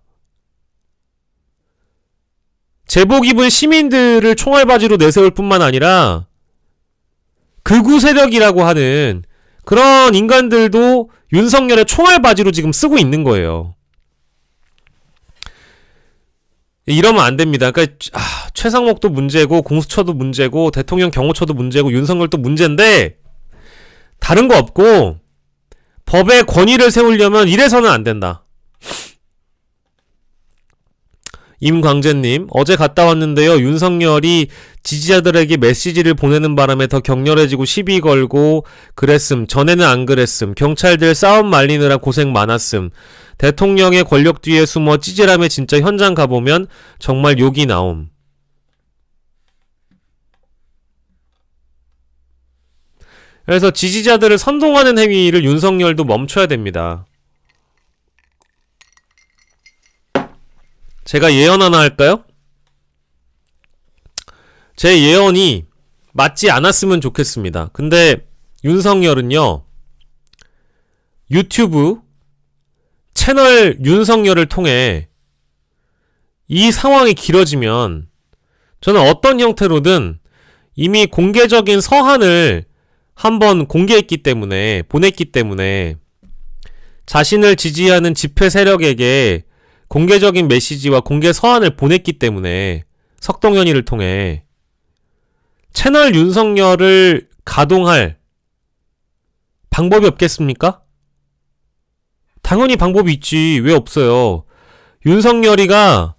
제복 입은 시민들을 총알바지로 내세울 뿐만 아니라 극우 세력이라고 하는 그런 인간들도 윤석열의 총알바지로 지금 쓰고 있는 거예요. 이러면 안 됩니다. 그러니까 최상목도 문제고 공수처도 문제고 대통령 경호처도 문제고 윤석열도 문제인데 다른 거 없고 법의 권위를 세우려면 이래서는 안 된다. 임광재님, 어제 갔다 왔는데요. 윤석열이 지지자들에게 메시지를 보내는 바람에 더 격렬해지고 시비 걸고 그랬음. 전에는 안 그랬음. 경찰들 싸움 말리느라 고생 많았음. 대통령의 권력 뒤에 숨어 찌질함에 진짜 현장 가보면 정말 욕이 나옴. 그래서 지지자들을 선동하는 행위를 윤석열도 멈춰야 됩니다. 제가 예언 하나 할까요? 제 예언이 맞지 않았으면 좋겠습니다. 근데 윤석열은요, 유튜브 채널 윤석열을 통해 이 상황이 길어지면 저는 어떤 형태로든 이미 공개적인 서한을 한번 공개했기 때문에, 보냈기 때문에 자신을 지지하는 집회 세력에게 공개적인 메시지와 공개 서한을 보냈기 때문에 석동현이를 통해 채널 윤석열을 가동할 방법이 없겠습니까? 당연히 방법이 있지. 왜 없어요? 윤석열이가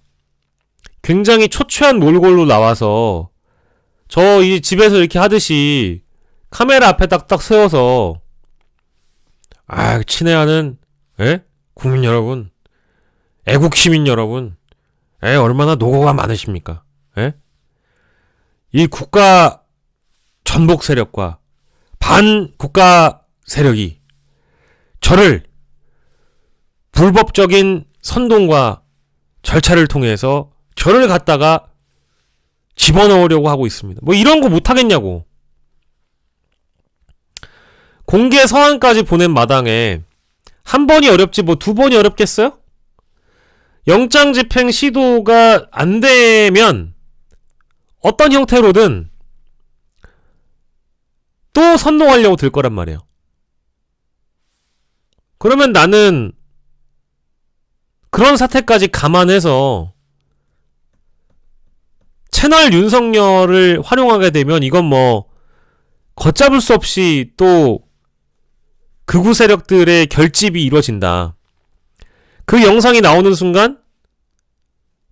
굉장히 초췌한 몰골로 나와서 저 이 집에서 이렇게 하듯이 카메라 앞에 딱딱 세워서 친애하는 국민 여러분, 애국 시민 여러분, 얼마나 노고가 많으십니까? 이 국가 전복 세력과 반국가 세력이 저를 불법적인 선동과 절차를 통해서 저를 갖다가 집어넣으려고 하고 있습니다. 뭐 이런 거 못하겠냐고. 공개 서한까지 보낸 마당에 한 번이 어렵지 뭐 두 번이 어렵겠어요? 영장 집행 시도가 안 되면 어떤 형태로든 또 선동하려고 들 거란 말이에요. 그러면 나는 그런 사태까지 감안해서 채널 윤석열을 활용하게 되면 이건 뭐 걷잡을 수 없이 또 극우 세력들의 결집이 이루어진다. 그 영상이 나오는 순간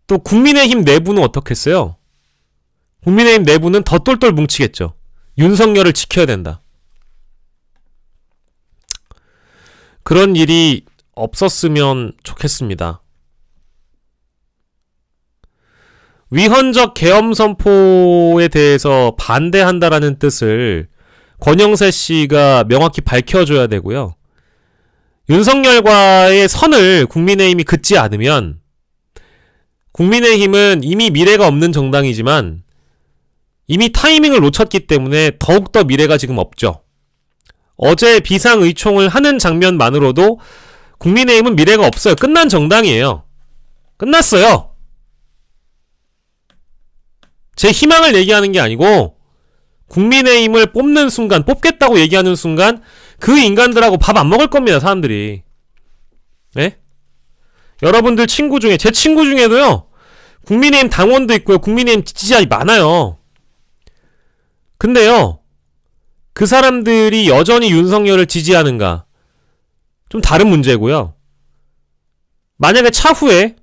또 국민의힘 내부는 어떻겠어요? 국민의힘 내부는 더 똘똘 뭉치겠죠. 윤석열을 지켜야 된다. 그런 일이 없었으면 좋겠습니다. 위헌적 계엄 선포에 대해서 반대한다라는 뜻을 권영세 씨가 명확히 밝혀줘야 되고요. 윤석열과의 선을 국민의힘이 긋지 않으면 국민의힘은 이미 미래가 없는 정당이지만 이미 타이밍을 놓쳤기 때문에 더욱더 미래가 지금 없죠. 어제 비상의총을 하는 장면만으로도 국민의힘은 미래가 없어요. 끝난 정당이에요. 끝났어요. 제 희망을 얘기하는 게 아니고 국민의힘을 뽑는 순간, 뽑겠다고 얘기하는 순간 그 인간들하고 밥 안 먹을 겁니다. 사람들이. 네? 여러분들 친구 중에, 제 친구 중에도요, 국민의힘 당원도 있고요, 국민의힘 지지자이 많아요. 근데요, 그 사람들이 여전히 윤석열을 지지하는가? 좀 다른 문제고요. 만약에 차후에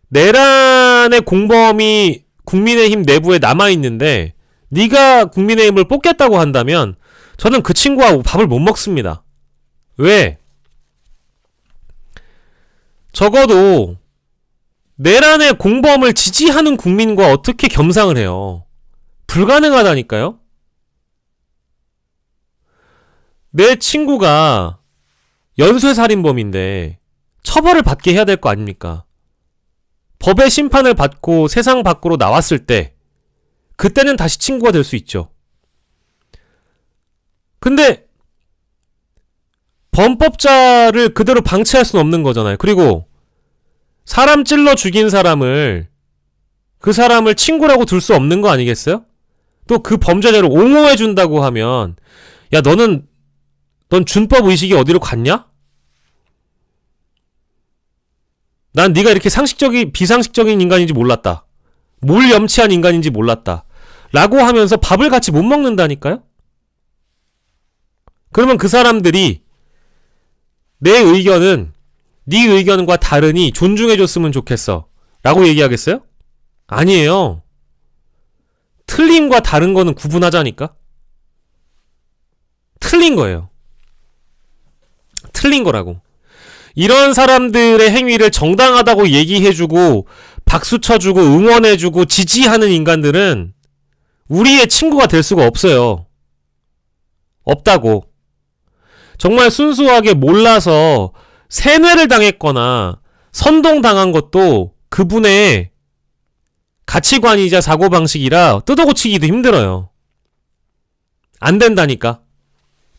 내란의 공범이 국민의힘 내부에 남아있는데 네가 국민의힘을 뽑겠다고 한다면 저는 그 친구하고 밥을 못 먹습니다. 왜? 적어도 내란의 공범을 지지하는 국민과 어떻게 겸상을 해요? 불가능하다니까요? 내 친구가 연쇄살인범인데 처벌을 받게 해야 될 거 아닙니까? 법의 심판을 받고 세상 밖으로 나왔을 때 그때는 다시 친구가 될 수 있죠. 근데 범법자를 그대로 방치할 수는 없는 거잖아요. 그리고 사람 찔러 죽인 사람을 그 사람을 친구라고 둘 수 없는 거 아니겠어요? 또 그 범죄자를 옹호해준다고 하면 야 넌 준법 의식이 어디로 갔냐? 난 네가 이렇게 비상식적인 인간인지 몰랐다. 뭘 염치한 인간인지 몰랐다. 라고 하면서 밥을 같이 못 먹는다니까요? 그러면 그 사람들이 내 의견은 네 의견과 다르니 존중해줬으면 좋겠어. 라고 얘기하겠어요? 아니에요. 틀림과 다른 거는 구분하자니까? 틀린 거예요. 틀린 거라고. 이런 사람들의 행위를 정당하다고 얘기해주고 박수 쳐주고 응원해주고 지지하는 인간들은 우리의 친구가 될 수가 없어요. 없다고. 정말 순수하게 몰라서 세뇌를 당했거나 선동당한 것도 그분의 가치관이자 사고방식이라 뜯어고치기도 힘들어요. 안 된다니까.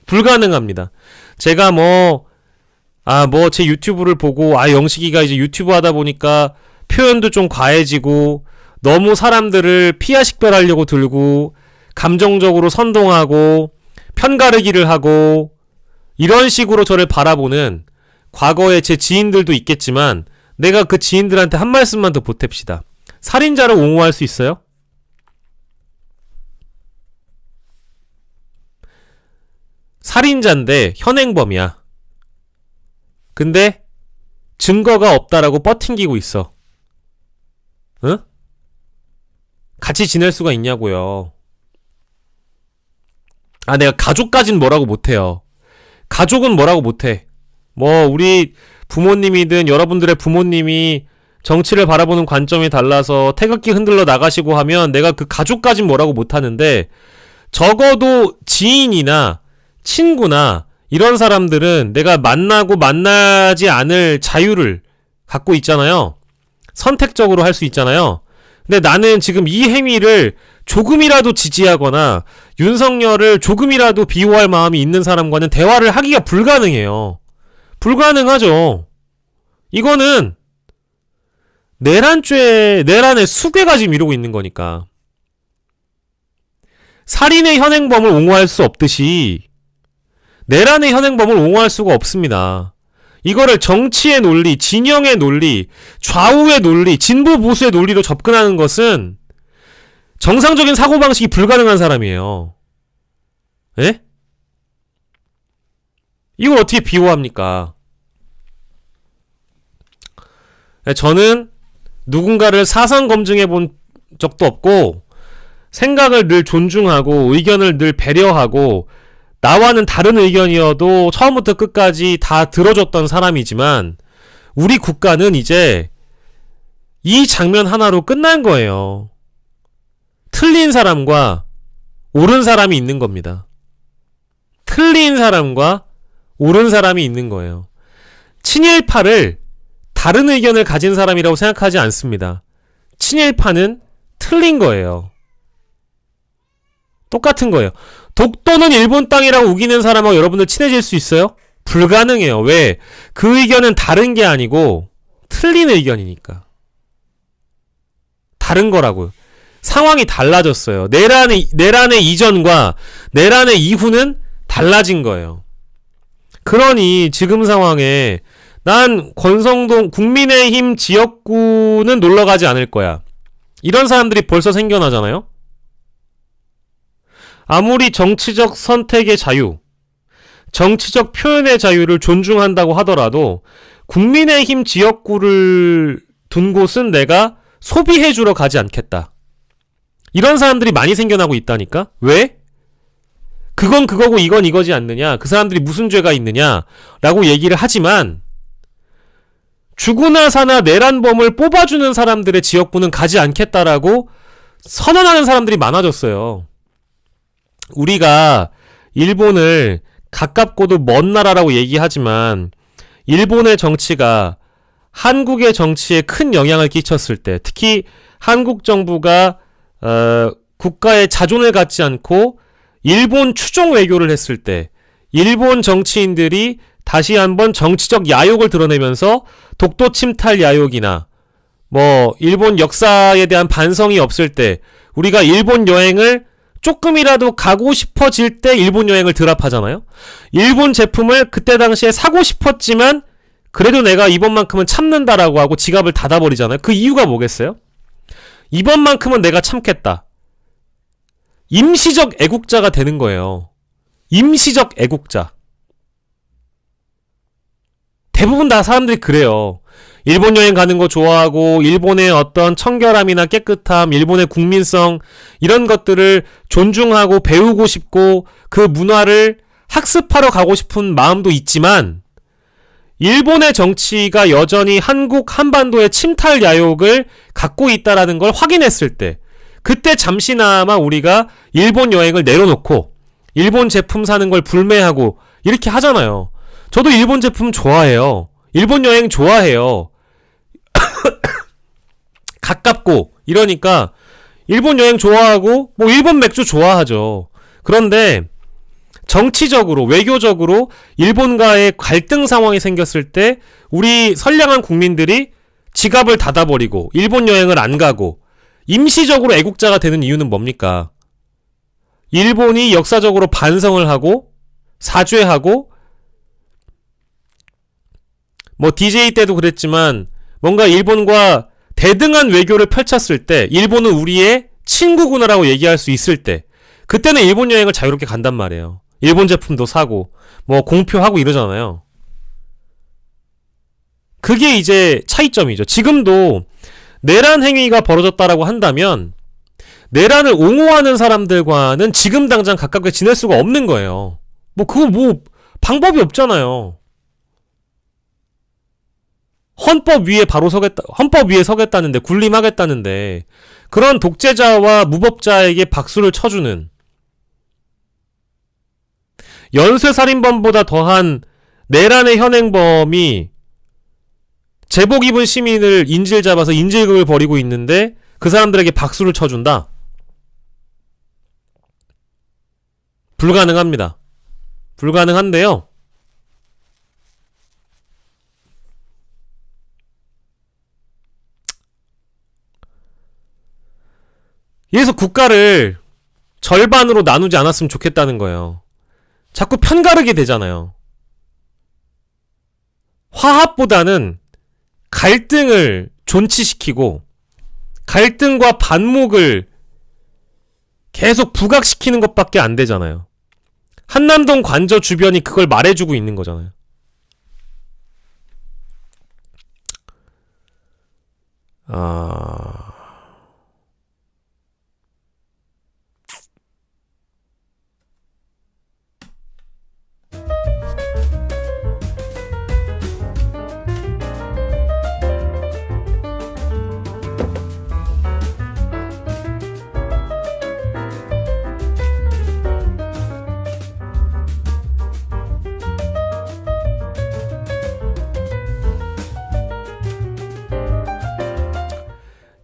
불가능합니다. 제가 제 유튜브를 보고, 영식이가 이제 유튜브 하다 보니까 표현도 좀 과해지고, 너무 사람들을 피하식별하려고 들고, 감정적으로 선동하고, 편가르기를 하고, 이런 식으로 저를 바라보는 과거에 제 지인들도 있겠지만, 내가 그 지인들한테 한 말씀만 더 보탭시다. 살인자를 옹호할 수 있어요? 살인자인데 현행범이야. 근데 증거가 없다라고 뻗팅기고 있어. 응? 같이 지낼 수가 있냐고요. 내가 가족까진 뭐라고 못해요. 가족은 뭐라고 못해. 우리 부모님이든 여러분들의 부모님이 정치를 바라보는 관점이 달라서 태극기 흔들러 나가시고 하면 내가 그 가족까진 뭐라고 못하는데, 적어도 지인이나 친구나 이런 사람들은 내가 만나고 만나지 않을 자유를 갖고 있잖아요. 선택적으로 할 수 있잖아요. 근데 나는 지금 이 행위를 조금이라도 지지하거나 윤석열을 조금이라도 비호할 마음이 있는 사람과는 대화를 하기가 불가능해요. 불가능하죠. 이거는 내란의 수괴가 지금 이러고 있는 거니까. 살인의 현행범을 옹호할 수 없듯이 내란의 현행범을 옹호할 수가 없습니다. 이거를 정치의 논리, 진영의 논리, 좌우의 논리, 진보 보수의 논리로 접근하는 것은 정상적인 사고방식이 불가능한 사람이에요. 예? 이걸 어떻게 비호합니까? 저는 누군가를 사상 검증해 본 적도 없고, 생각을 늘 존중하고 의견을 늘 배려하고 나와는 다른 의견이어도 처음부터 끝까지 다 들어줬던 사람이지만, 우리 국가는 이제 이 장면 하나로 끝난 거예요. 틀린 사람과 옳은 사람이 있는 겁니다. 틀린 사람과 옳은 사람이 있는 거예요. 친일파를 다른 의견을 가진 사람이라고 생각하지 않습니다. 친일파는 틀린 거예요. 똑같은 거예요. 독도는 일본 땅이라고 우기는 사람하고 여러분들 친해질 수 있어요? 불가능해요. 왜? 그 의견은 다른 게 아니고 틀린 의견이니까. 다른 거라고요. 상황이 달라졌어요. 내란의 이전과 내란의 이후는 달라진 거예요. 그러니 지금 상황에 난 권성동 국민의힘 지역구는 놀러가지 않을 거야. 이런 사람들이 벌써 생겨나잖아요. 아무리 정치적 선택의 자유, 정치적 표현의 자유를 존중한다고 하더라도 국민의힘 지역구를 둔 곳은 내가 소비해주러 가지 않겠다. 이런 사람들이 많이 생겨나고 있다니까? 왜? 그건 그거고 이건 이거지 않느냐? 그 사람들이 무슨 죄가 있느냐? 라고 얘기를 하지만, 죽으나 사나 내란범을 뽑아주는 사람들의 지역구는 가지 않겠다라고 선언하는 사람들이 많아졌어요. 우리가 일본을 가깝고도 먼 나라라고 얘기하지만, 일본의 정치가 한국의 정치에 큰 영향을 끼쳤을 때, 특히 한국 정부가 국가의 자존을 갖지 않고 일본 추종 외교를 했을 때 일본 정치인들이 다시 한번 정치적 야욕을 드러내면서 독도 침탈 야욕이나 뭐 일본 역사에 대한 반성이 없을 때 우리가 일본 여행을 조금이라도 가고 싶어질 때 일본 여행을 드랍하잖아요. 일본 제품을 그때 당시에 사고 싶었지만 그래도 내가 이번만큼은 참는다라고 하고 지갑을 닫아버리잖아요. 그 이유가 뭐겠어요? 이번만큼은 내가 참겠다. 임시적 애국자가 되는 거예요. 임시적 애국자. 대부분 다 사람들이 그래요. 일본 여행 가는 거 좋아하고 일본의 어떤 청결함이나 깨끗함, 일본의 국민성 이런 것들을 존중하고 배우고 싶고 그 문화를 학습하러 가고 싶은 마음도 있지만 일본의 정치가 여전히 한국 한반도의 침탈 야욕을 갖고 있다라는 걸 확인했을 때 그때 잠시나마 우리가 일본 여행을 내려놓고 일본 제품 사는 걸 불매하고 이렇게 하잖아요. 저도 일본 제품 좋아해요. 일본 여행 좋아해요. 가깝고 이러니까 일본 여행 좋아하고 뭐 일본 맥주 좋아하죠. 그런데 정치적으로 외교적으로 일본과의 갈등 상황이 생겼을 때 우리 선량한 국민들이 지갑을 닫아버리고 일본 여행을 안 가고 임시적으로 애국자가 되는 이유는 뭡니까? 일본이 역사적으로 반성을 하고 사죄하고 뭐 DJ 때도 그랬지만 뭔가 일본과 대등한 외교를 펼쳤을 때 일본은 우리의 친구구나라고 얘기할 수 있을 때 그때는 일본 여행을 자유롭게 간단 말이에요. 일본 제품도 사고 뭐 공표하고 이러잖아요. 그게 이제 차이점이죠. 지금도 내란 행위가 벌어졌다라고 한다면 내란을 옹호하는 사람들과는 지금 당장 가깝게 지낼 수가 없는 거예요. 뭐 그거 뭐 방법이 없잖아요. 헌법 위에 헌법 위에 서겠다는데 군림하겠다는데 그런 독재자와 무법자에게 박수를 쳐주는 연쇄살인범보다 더한 내란의 현행범이 제복 입은 시민을 인질 잡아서 인질극을 벌이고 있는데 그 사람들에게 박수를 쳐준다? 불가능합니다. 불가능한데요. 이래서 국가를 절반으로 나누지 않았으면 좋겠다는 거예요. 자꾸 편가르게 되잖아요. 화합보다는 갈등을 존치시키고 갈등과 반목을 계속 부각시키는 것밖에 안 되잖아요. 한남동 관저 주변이 그걸 말해주고 있는 거잖아요.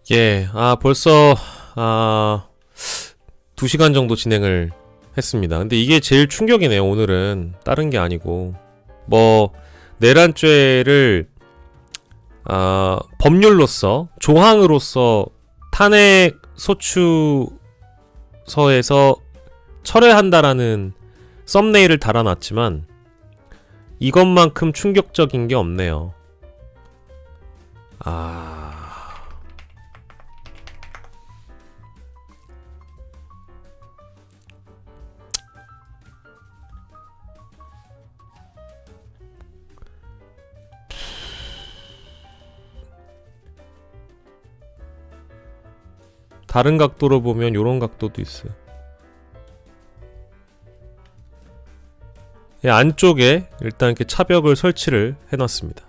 예, 벌써 2시간 정도 진행을 했습니다. 근데 이게 제일 충격이네요. 오늘은 다른 게 아니고 뭐 내란죄를 법률로서 조항으로서 탄핵 소추서에서 철회한다라는 썸네일을 달아놨지만 이것만큼 충격적인 게 없네요. 다른 각도로 보면 요런 각도도 있어요. 예, 안쪽에 일단 이렇게 차벽을 설치를 해놨습니다.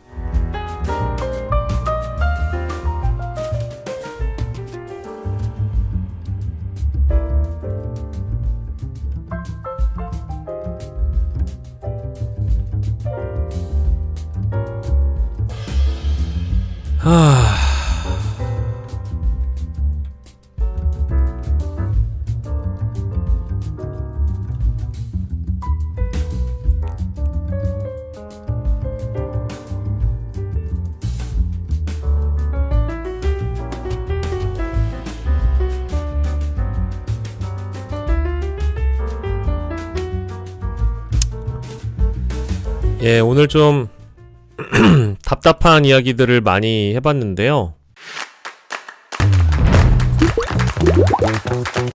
예, 오늘 좀 답답한 이야기들을 많이 해봤는데요.